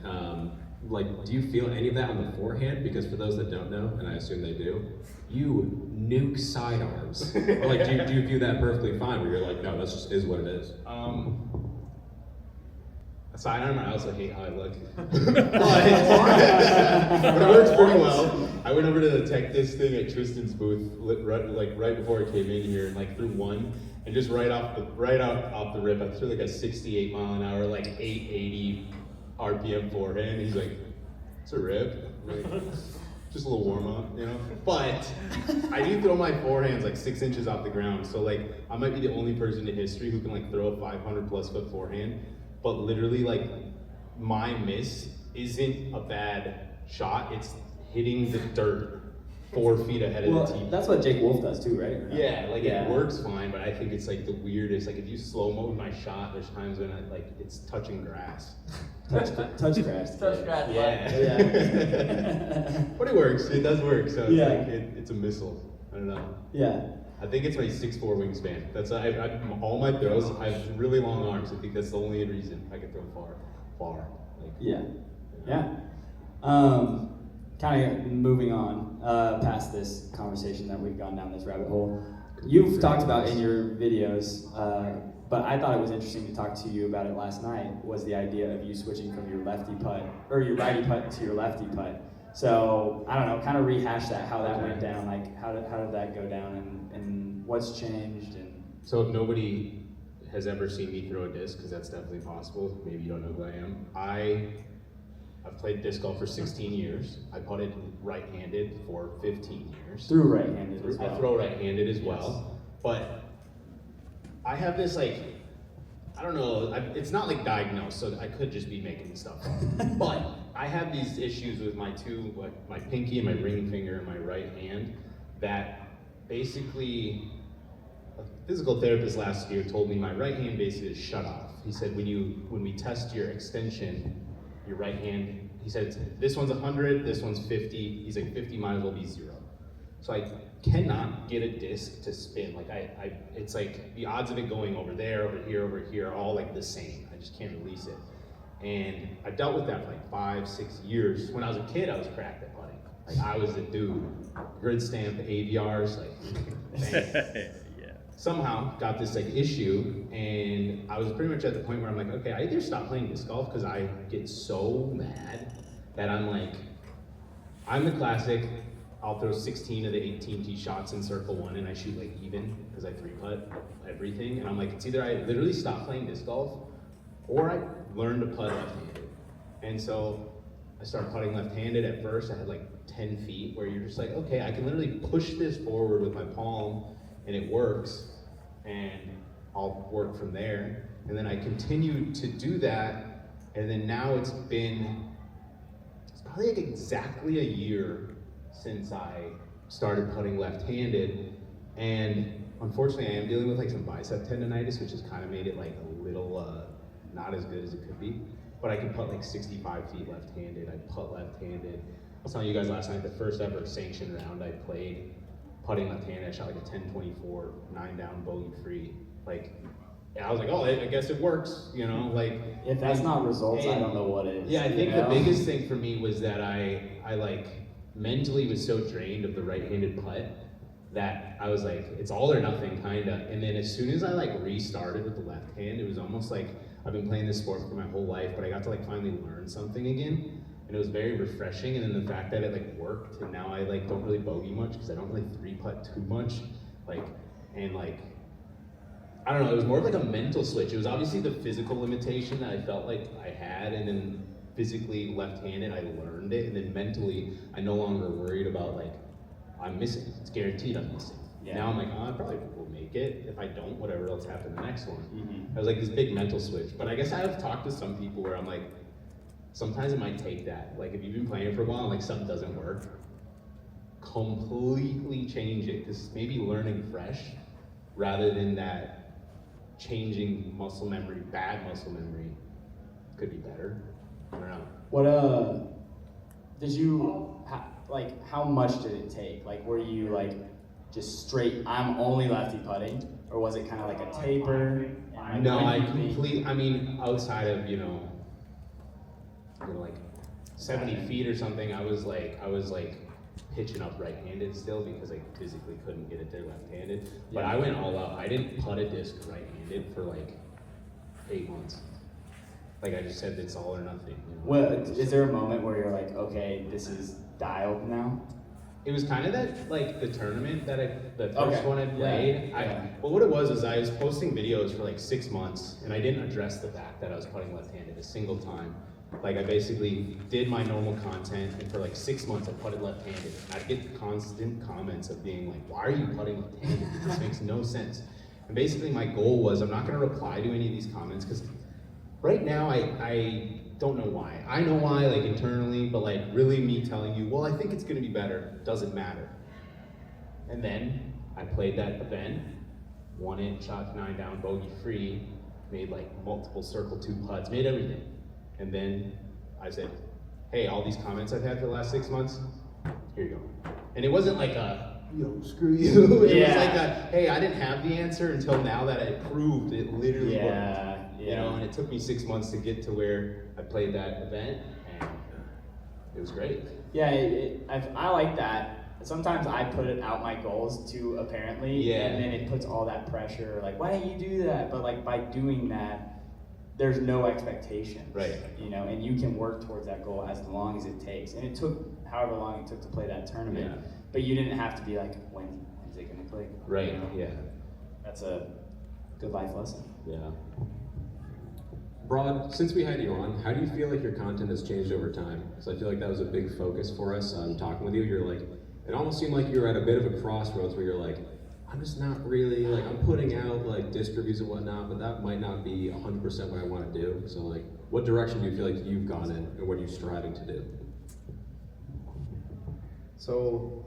Like, do you feel any of that on the forehand? Because for those that don't know, and I assume they do, you nuke sidearms. Or like, do you view that perfectly fine? Where you're like, no, that's just is what it is. Sidearm, I also hate how I look. But it works pretty well. I went over to detect this thing at Tristan's booth, right before I came in here, and like threw one, and just right off the rip, I threw like a 68 mile an hour, like 880 RPM forehand. He's like, "It's a rip." I'm like, just a little warm up, you know. But I do throw my forehands like 6 inches off the ground, so like I might be the only person in history who can like throw a 500+ foot forehand. But literally, like, my miss isn't a bad shot. It's hitting the dirt 4 feet ahead of the tee. That's what Jake Wolf does too, right? Or no? Yeah, like Yeah. it works fine, but I think it's like the weirdest. Like if you slow mo my shot, there's times when it's touching grass. Touch grass. Touch grass. Yeah. But it works. It does work. So it's Yeah. like it's a missile. I don't know. Yeah. I think it's my 6'4" wingspan. That's all my throws. I have really long arms. I think that's the only reason I can throw far. Like, Yeah. Yeah. Kind of moving on past this conversation that we've gone down this rabbit hole. You've talked about in your videos, but I thought it was interesting to talk to you about it last night, was the idea of you switching from your lefty putt, or your righty putt to your lefty putt. So, I don't know, kind of rehash that, how that went down, like how did that go down and what's changed? And So if nobody has ever seen me throw a disc, because that's definitely possible, maybe you don't know who I am. I've played disc golf for 16 years. I putted right-handed for 15 years. through right-handed as well. I throw right-handed as well, but I have this like, I don't know, it's not like diagnosed, so I could just be making stuff up. But I have these issues with my my pinky and my ring finger and my right hand that basically, a physical therapist last year told me my right hand basically is shut off. He said when we test your extension, your right hand, he said this one's 100, this one's 50. He's like 50 might as well be 0. So I cannot get a disc to spin. Like it's like the odds of it going over there, over here, are all like the same. I just can't release it. And I dealt with that for like 5-6 years. When I was a kid, I was cracked at putting. Like I was the dude, grid stamp, the AVRs, like bang. Yeah. Somehow got this like issue, and I was pretty much at the point where I'm like, okay, I either stop playing disc golf because I get so mad that I'm the classic. I'll throw 16 of the 18 tee shots in circle 1 and I shoot like even because I 3-putt everything. And I'm like, it's either I literally stop playing disc golf or I learn to putt left-handed. And so I started putting left-handed. At first I had like 10 feet where you're just like, okay, I can literally push this forward with my palm and it works, and I'll work from there. And then I continued to do that, and then now it's probably like exactly a year since I started putting left-handed, and unfortunately I am dealing with like some bicep tendonitis, which has kind of made it like a little not as good as it could be. But I can putt like 65 feet left-handed. I putt left-handed. I was telling you guys last night, the first ever sanctioned round I played putting left-handed, I shot like a 10-24, 9 down, bogey-free. Like, and I was like, oh, I guess it works, you know, like. If that's not results, I don't know what is. Yeah, I think you the know? biggest thing for me was that I like mentally was so drained of the right-handed putt that I was like, it's all or nothing, kinda. And then as soon as I like restarted with the left hand, it was almost like I've been playing this sport for my whole life, but I got to like finally learn something again. And it was very refreshing, and then the fact that it like worked, and now I like don't really bogey much because I don't really 3-putt too much, like, and like, I don't know, it was more of like a mental switch. It was obviously the physical limitation that I felt like I had, and then physically left-handed, I learned it, and then mentally, I no longer worried about like, I'm missing. It's guaranteed I'm missing. Yeah. Now I'm like, oh, I probably will make it. If I don't, whatever else happened the next one. Mhm. It was like this big mental switch. But I guess I've talked to some people where I'm like, sometimes it might take that. Like if you've been playing for a while and like something doesn't work, completely change it. Because maybe learning fresh rather than that changing muscle memory, bad muscle memory could be better. I don't know. What did you like? How much did it take? Like, were you like just straight? I'm only lefty putting, or was it kind of like a taper? No, I mean, outside of like 70 feet or something, I was like pitching up right-handed still because I physically couldn't get it there left-handed. But I went all out. I didn't putt a disc right-handed for like 8 months. Like I just said, it's all or nothing. You know? Well, is there a moment where you're like, okay, this is dialed now? It was kind of that, like the tournament that the first Okay. one I played. Yeah. But what it was is I was posting videos for like 6 months, and I didn't address the fact that I was putting left-handed a single time. Like I basically did my normal content, and for like 6 months I putted left-handed. I'd get constant comments of being like, "Why are you putting left-handed? This makes no sense." And basically my goal was I'm not going to reply to any of these comments because right now I don't know why. I know why, like internally, but like really me telling you, well, I think it's gonna be better, doesn't matter. And then I played that event, won it, shot 9 down, bogey free, made like multiple circle 2 putts, made everything. And then I said, hey, all these comments I've had for the last 6 months, here you go. And it wasn't like a, screw you. It was like a, hey, I didn't have the answer until now that I proved it literally worked. You know, and it took me 6 months to get to where I played that event, and it was great. Yeah, I like that. Sometimes I put it out my goals too, apparently, and then it puts all that pressure, like, why didn't you do that? But like by doing that, there's no expectation, right? You know, and you can work towards that goal as long as it takes. And it took however long it took to play that tournament, but you didn't have to be like, when's it gonna click? Right. You know? Yeah. That's a good life lesson. Yeah. Brod, since we had you on, how do you feel like your content has changed over time? So I feel like that was a big focus for us talking with you. You're like, it almost seemed like you were at a bit of a crossroads where you're like, I'm just not really, like, I'm putting out like disc reviews and whatnot, but that might not be 100% what I want to do. So like, what direction do you feel like you've gone in, and what are you striving to do? So,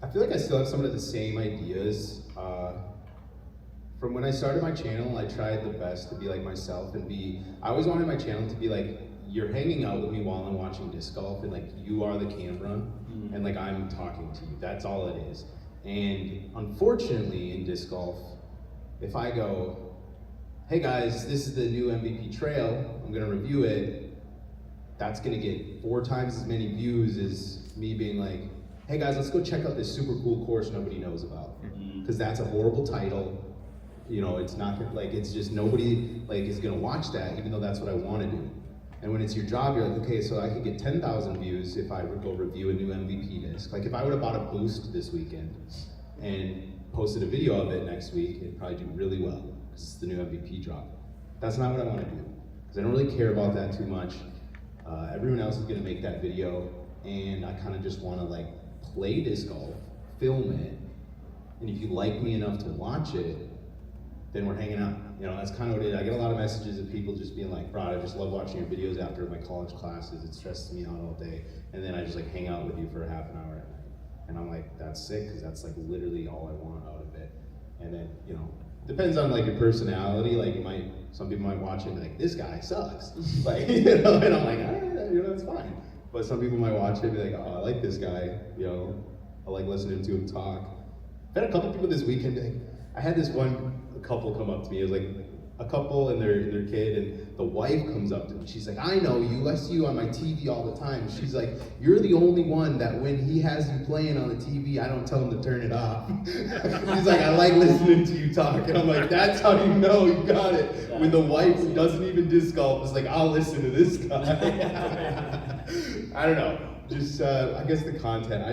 I feel like I still have some of the same ideas. From when I started my channel, I tried the best to be like myself and I always wanted my channel to be like, you're hanging out with me while I'm watching disc golf, and like you are the camera, and like I'm talking to you. That's all it is. And unfortunately in disc golf, if I go, hey guys, this is the new MVP trail, I'm gonna review it, that's gonna get 4 times as many views as me being like, hey guys, let's go check out this super cool course nobody knows about. Because that's a horrible title. You know, it's not like, it's just nobody like is gonna watch that, even though that's what I want to do. And when it's your job, you're like, okay, so I could get 10,000 views if I would go review a new MVP disc. Like if I would have bought a boost this weekend and posted a video of it next week, it'd probably do really well because it's the new MVP drop. That's not what I want to do because I don't really care about that too much. Everyone else is gonna make that video, and I kind of just want to like play disc golf, film it, and if you like me enough to watch it, then we're hanging out. You know, that's kind of what it is. I get a lot of messages of people just being like, Brod, I just love watching your videos after my college classes. It stresses me out all day. And then I just like hang out with you for a half an hour at night. And I'm like, that's sick, because that's like literally all I want out of it. And then, you know, depends on like your personality. Like some people might watch it and be like, this guy sucks. Like, you know, and I'm like, you know, it's fine. But some people might watch it and be like, oh, I like this guy. You know, I like listening to him talk. I've had a couple people this weekend be like, I had this one couple come up to me. It was like a couple and their kid, and the wife comes up to me. She's like, I know you. I see you on my TV all the time. She's like, you're the only one that when he has you playing on the TV, I don't tell him to turn it off. She's like, I like listening to you talk. And I'm like, that's how you know you got it. When the wife who doesn't even disc golf is like, I'll listen to this guy. I don't know. Just, I guess the content.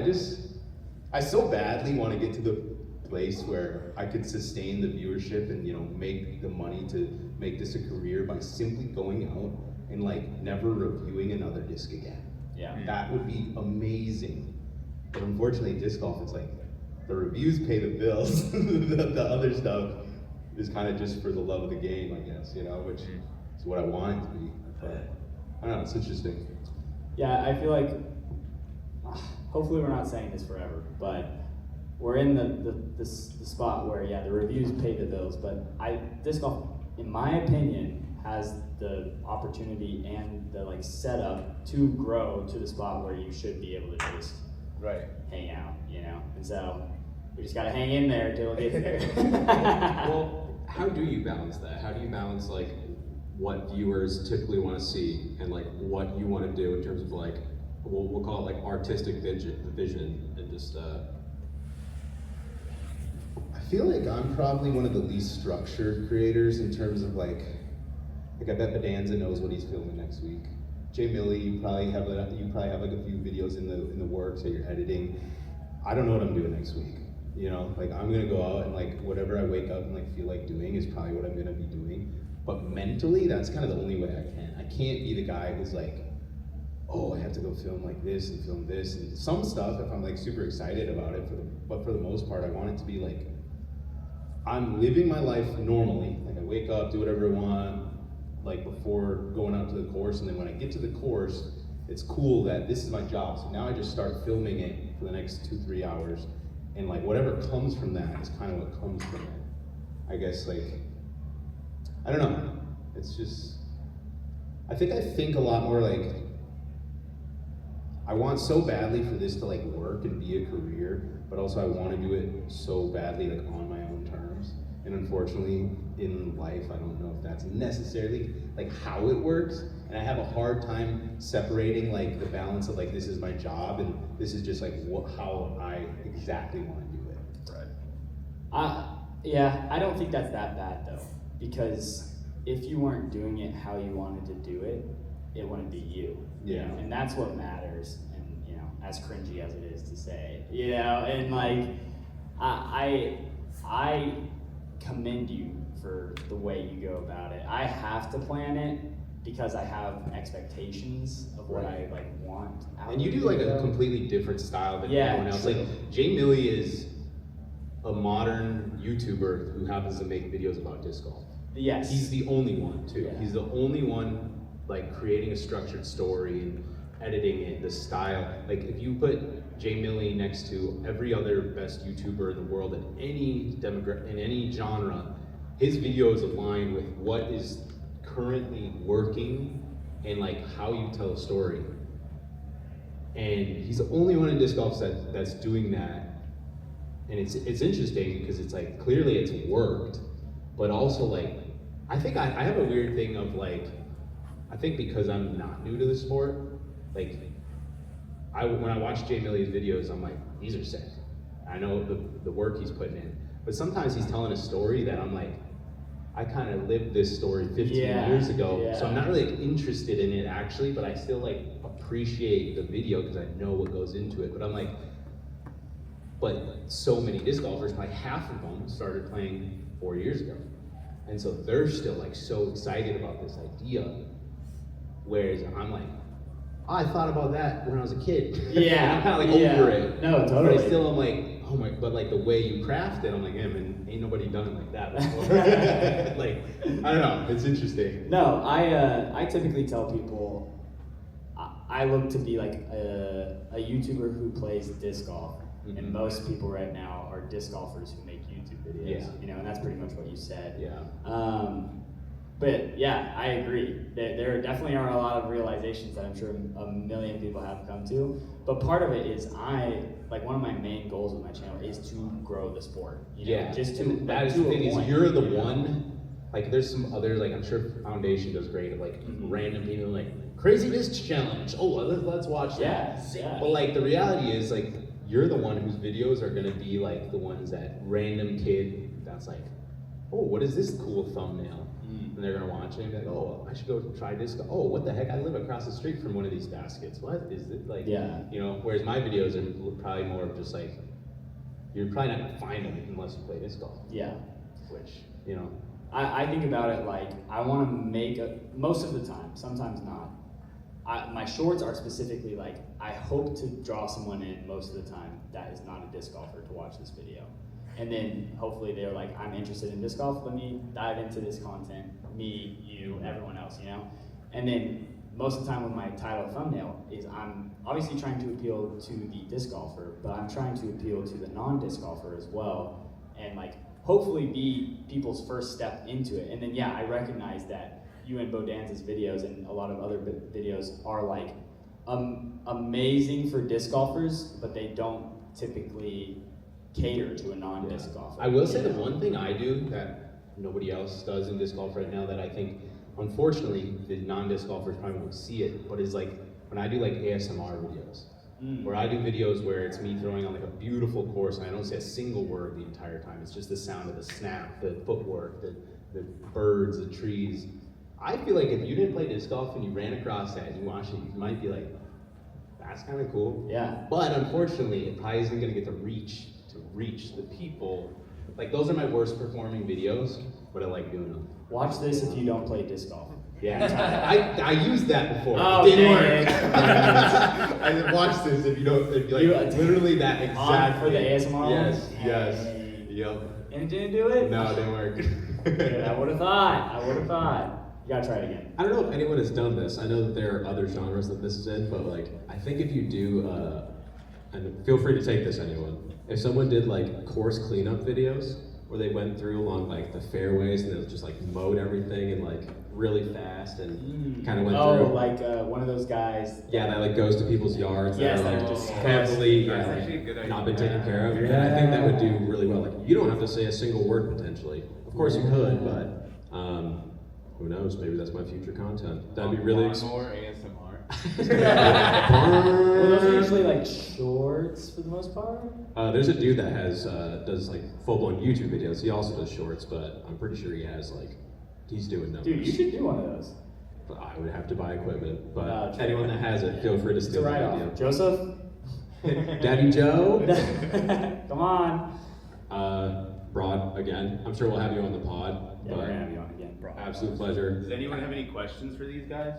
I so badly want to get to the place where I could sustain the viewership and, you know, make the money to make this a career by simply going out and like never reviewing another disc again. Yeah. That would be amazing. But unfortunately, disc golf, it's like the reviews pay the bills. The other stuff is kind of just for the love of the game, I guess, you know, which is what I want it to be. But I don't know, it's interesting. Yeah, I feel like, hopefully we're not saying this forever, but we're in the spot where, yeah, the reviews pay the bills, but disc golf, in my opinion, has the opportunity and the like setup to grow to the spot where you should be able to just hang out, you know? And so we just gotta hang in there till it gets there. Well, how do you balance that? How do you balance like what viewers typically want to see and like what you want to do in terms of like, we'll call it like artistic vision and just I feel like I'm probably one of the least structured creators in terms of like I bet Bedanza knows what he's filming next week. Jay Millie, you probably have like a few videos in the works that you're editing. I don't know what I'm doing next week. You know, like I'm gonna go out and like whatever I wake up and like feel like doing is probably what I'm gonna be doing. But mentally, that's kind of the only way I can. I can't be the guy who's like, oh, I have to go film like this and film this and some stuff if I'm like super excited about it. But for the most part, I want it to be like I'm living my life normally. Like I wake up, do whatever I want, like before going out to the course, and then when I get to the course, it's cool that this is my job. So now I just start filming it for the next 2-3 hours, and like whatever comes from that is kind of what comes from it. I guess like I don't know. It's just I think a lot more like I want so badly for this to like work and be a career, but also I want to do it so badly like on my own terms. And unfortunately, in life, I don't know if that's necessarily like how it works. And I have a hard time separating like the balance of like this is my job and this is just like how I exactly want to do it. Right. Yeah, I don't think that's that bad though, because if you weren't doing it how you wanted to do it, it wouldn't be you. Yeah. You know? And that's what matters. And you know, as cringy as it is to say, you know, and like I commend you for the way you go about it. I have to plan it because I have expectations of what I like want out And you of do like video. a completely different style than Yeah, everyone else. true. Like Jay Millie is a modern YouTuber who happens to make videos about disc golf. Yes. He's the only one too. Yeah. He's the only one like creating a structured story and editing it, the style. Like if you put Jay Millie next to every other best YouTuber in the world in any in any genre, his videos align with what is currently working and like how you tell a story. And he's the only one in disc golf that's doing that. And it's interesting because it's like clearly it's worked, but also like I think I have a weird thing of like I think because I'm not new to the sport, like when I watch Jay Millie's videos, I'm like, these are sick. I know the work he's putting in, but sometimes he's telling a story that I'm like, I kind of lived this story 15 years ago, so I'm not really like, interested in it actually, but I still like appreciate the video because I know what goes into it. But I'm like, but so many disc golfers, like half of them started playing 4 years ago. And so they're still like so excited about this idea. Whereas I'm like, oh, I thought about that when I was a kid. Yeah. I'm kind of like over it. No, totally. But I still am like, oh my, but like the way you craft it, I'm like, yeah, man, ain't nobody done it like that before. Like, I don't know, it's interesting. No, I typically tell people I look to be like a YouTuber who plays disc golf, and most people right now are disc golfers who make YouTube videos. Yeah. You know, and that's pretty much what you said. Yeah. But yeah, I agree. There definitely are a lot of realizations that I'm sure a million people have come to. But part of it is one of my main goals with my channel is to grow the sport. You know, just to and that like, is to the a thing point, is you're the you know? one. Like there's some other like I'm sure Foundation does great of like random people like crazy disc challenge. Oh, let's watch that. Yeah. But like the reality is like you're the one whose videos are gonna be like the ones that random kid that's like, oh, what is this cool thumbnail? And they're gonna watch it and be like, oh, I should go try disc. Oh, what the heck? I live across the street from one of these baskets. What is it like? Yeah. You know, whereas my videos are probably more of just like, you're probably not gonna find them unless you play disc golf. Yeah. Which, you know. I think about it like I want to make most of the time, sometimes not. my shorts are specifically like, I hope to draw someone in most of the time that is not a disc golfer to watch this video. And then hopefully they're like, I'm interested in disc golf, let me dive into this content, me, you, everyone else, you know? And then most of the time with my title thumbnail is I'm obviously trying to appeal to the disc golfer, but I'm trying to appeal to the non-disc golfer as well, and like hopefully be people's first step into it. And then yeah, I recognize that you and Bodanza's videos and a lot of other videos are like amazing for disc golfers, but they don't typically cater to a non-disc golfer. I will say the one thing I do that nobody else does in disc golf right now that I think, unfortunately, the non-disc golfers probably won't see it, but is like when I do like ASMR videos, where I do videos where it's me throwing on like a beautiful course and I don't say a single word the entire time. It's just the sound of the snap, the footwork, the birds, the trees. I feel like if you didn't play disc golf and you ran across that and you watched it, you might be like, that's kind of cool. Yeah. But unfortunately, it probably isn't going to get the reach to reach the people. Like those are my worst performing videos, but I like doing them. Watch this if you don't play disc golf. Yeah, I used that before. Oh, it didn't dang. work. I said, watch this if you don't, if you like, literally that exact for the thing. ASMR Yes, one? yes, Dang. yep. And it didn't do it? No, it didn't work. Dude, I would have thought. You gotta try it again. I don't know if anyone has done this. I know that there are other genres that this is in, but like, I think if you do, and feel free to take this, anyone. If someone did like course cleanup videos, where they went through along like the fairways and they just like mowed everything and like really fast and kind of went through. Oh, like one of those guys. Yeah, that like goes to people's yards. Yes, that are that like are just heavily That's actually a good idea. not been taken care of. Yeah. And I think that would do really well. Like you don't have to say a single word potentially. Of course you could, but who knows? Maybe that's my future content. That'd be really. More ASMR. Well, those are usually like shorts for the most part. There's a dude that has does like full-blown YouTube videos. He also does shorts, but I'm pretty sure he has like he's doing numbers. Dude, you should do one of those. But I would have to buy equipment. But No, anyone that has it, feel free to It's a steal the write-off. video. Joseph? Daddy Joe. Come on. Broad again. I'm sure we'll have you on the pod. Yeah, but we're gonna have you on again. absolute pleasure. Does anyone have any questions for these guys?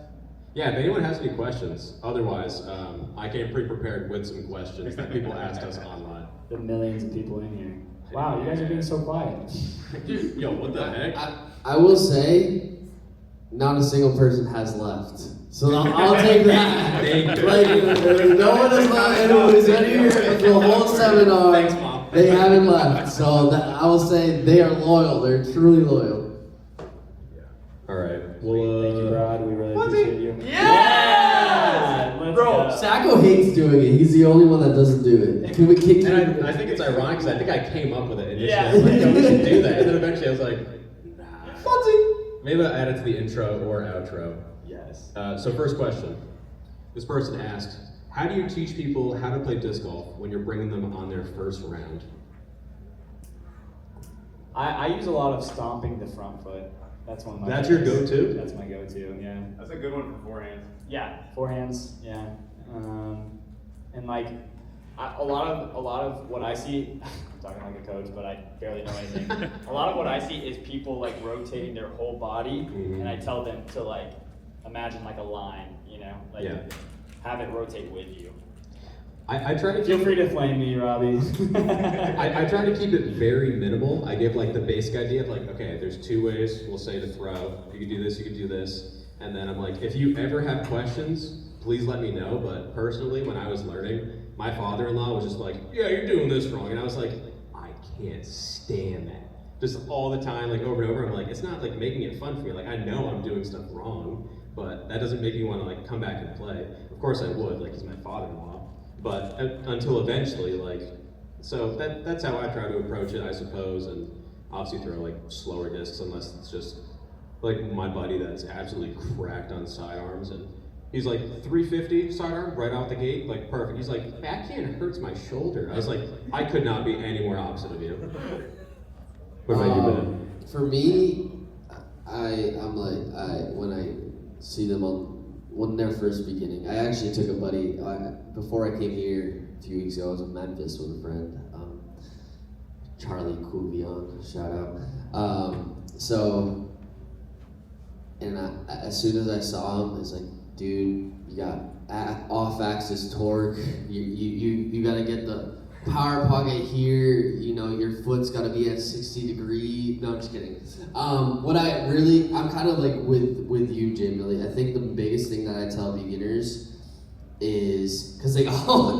Yeah, if anyone has any questions, otherwise, I came pre-prepared with some questions that people asked us online. The millions of people in here. Wow, you guys are being so quiet. Yo, what the heck? I will say, not a single person has left. So I'll take that. Thank you. Like, no one has left. Anyone who's been here for the whole seminar, Thanks, Mom. they haven't left. So I will say they are loyal. They're truly loyal. All right. Well, Thank you, Rod. We really appreciate you. Yeah! Let's Bro, go. Sajko hates doing it. He's the only one that doesn't do it. Can we kick him? and I think it's ironic because I think I came up with it initially. Yeah. I was like, yo, we should do that. And then eventually I was like, nah. Funsie. Maybe I'll add it to the intro or outro. Yes. So first question. This person asked, how do you teach people how to play disc golf when you're bringing them on their first round? I use a lot of stomping the front foot. That's one of my That's your favorites. go-to? That's my go-to, yeah. that's a good one for forehands. Yeah, forehands, yeah. And like, a lot of what I see, I'm talking like a coach, but I barely know anything. A lot of what I see is people like rotating their whole body, and I tell them to like, imagine like a line, you know? Like, Yeah. have it rotate with you. I try to Feel keep free to flame me, Robbie. I try to keep it very minimal. I give like the basic idea of like, okay, there's two ways, we'll say to throw. You could do this, you could do this. And then I'm like, if you ever have questions, please let me know. But personally, when I was learning, my father-in-law was just like, yeah, you're doing this wrong. And I was like, I can't stand that. Just all the time, like over and over. I'm like, it's not like making it fun for me. Like I know I'm doing stuff wrong, but that doesn't make me want to like come back and play. Of course I would, like he's my father-in-law. But until eventually, like, so that's how I try to approach it, I suppose, and obviously throw like slower discs unless it's just like my buddy that's absolutely cracked on sidearms, and he's like 350 sidearm right out the gate, like perfect. He's like, backhand hurts my shoulder. I was like, I could not be any more opposite of you. What about you, Ben? For me, I'm like, when I see them when they're first beginning, I actually took a buddy, before I came here a few weeks ago, I was in Memphis with a friend, Charlie Couvion, shout out. As soon as I saw him, it's like, dude, you got off-axis torque. You got to get the power pocket here. You know, your foot's got to be at 60 degree. No, I'm just kidding. I'm kind of like with you, Jim. Really, I think the biggest thing that I tell beginners is because they all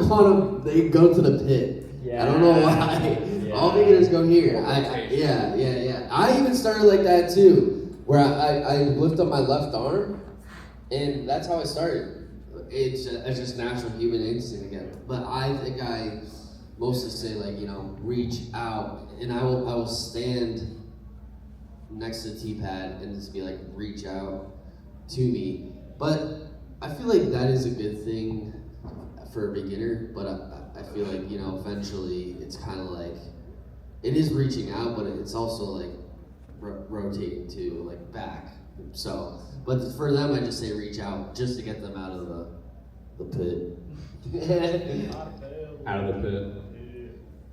they go to the pit. Yeah. I don't know why. Yeah. All beginners go here. Yeah. I even started like that too, where I lift up my left arm, and that's how I started. It's just natural human instinct again. But I think I mostly say like, you know, reach out, and I will stand next to the T-pad and just be like, reach out to me. But I feel like that is a good thing for a beginner, but I feel like, you know, eventually it's kind of like, it is reaching out, but it's also like rotating to like back. So, but for them, I just say reach out just to get them out of the pit. Out of the pit.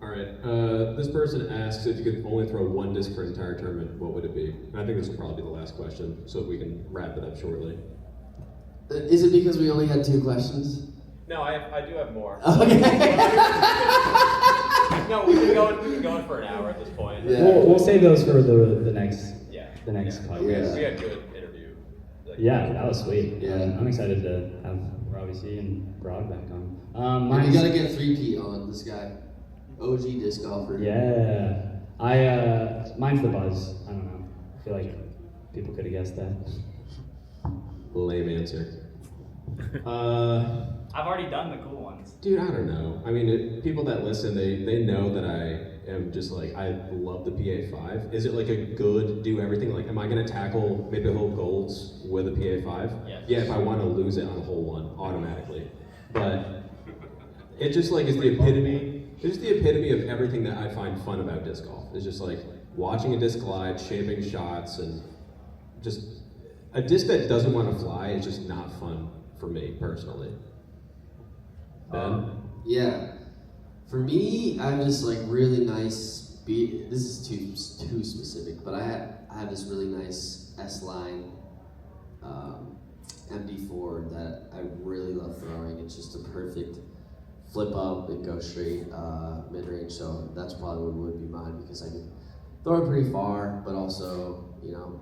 All right. This person asks if you could only throw one disc for an entire tournament, what would it be? And I think this will probably be the last question, so we can wrap it up shortly. Is it because we only had 2 questions? No, I do have more. Okay. No, we've been going for an hour at this point. Yeah. We'll save those for the next Yeah. podcast. We had good interview. Yeah, that was sweet. Yeah. I'm excited to have Robbie C and Brod back on. And we Mine's- gotta get 3P on this guy. OG disc golfer. Yeah. Mine's the buzz. I don't know. I feel like people could have guessed that. Lame answer. I've already done the cool ones. Dude, I don't know. I mean, people that listen, they know that I am just like, I love the PA5. Is it like a good do everything? Like, am I gonna tackle maybe hole golds with a PA5? Yes. Yeah, if I want to lose it on hole 1 automatically. But it just like is the epitome. It's just the epitome of everything that I find fun about disc golf. It's just like watching a disc glide, shaping shots, and just a disc that doesn't want to fly is just not fun for me personally. Ben? Yeah. For me, I have this like really nice beat. This is too specific, but I have this really nice S-line MD4 that I really love throwing. It's just a perfect flip up and go straight mid-range. So that's probably what would be mine, because I can throw it pretty far, but also, you know,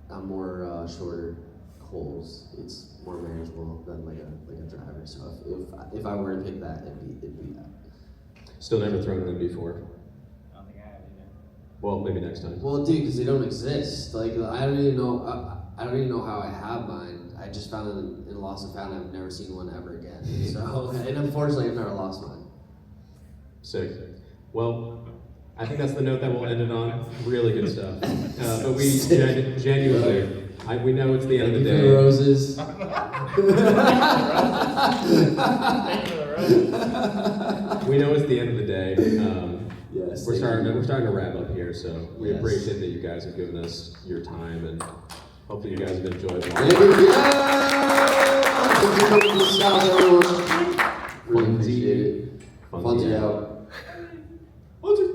I'm more shorter holes. It's more manageable than like a driver. So if I were to pick that, it'd be that. Still never thrown an before. I don't think I have either. Well, maybe next time. Well, dude, because they don't exist. Like I don't even know. I don't even know how I have mine. I just found it in Lost and Found. I've never seen one ever again. So, and unfortunately, I've never lost mine. Sick. Well, I think that's the note that we'll end it on. Really good stuff. But we genuinely, we know it's the end of the Thank you for day. the roses. Thank you for the roses. We know it's the end of the day. Yes. We're thank you. starting to wrap up here, so we Yes. appreciate that you guys have given us your time, and hopefully you guys have enjoyed Thank watching. you. Yeah! Thank you for the shout, everyone. Really appreciate it. Funsie Funsie out. out. Funsie.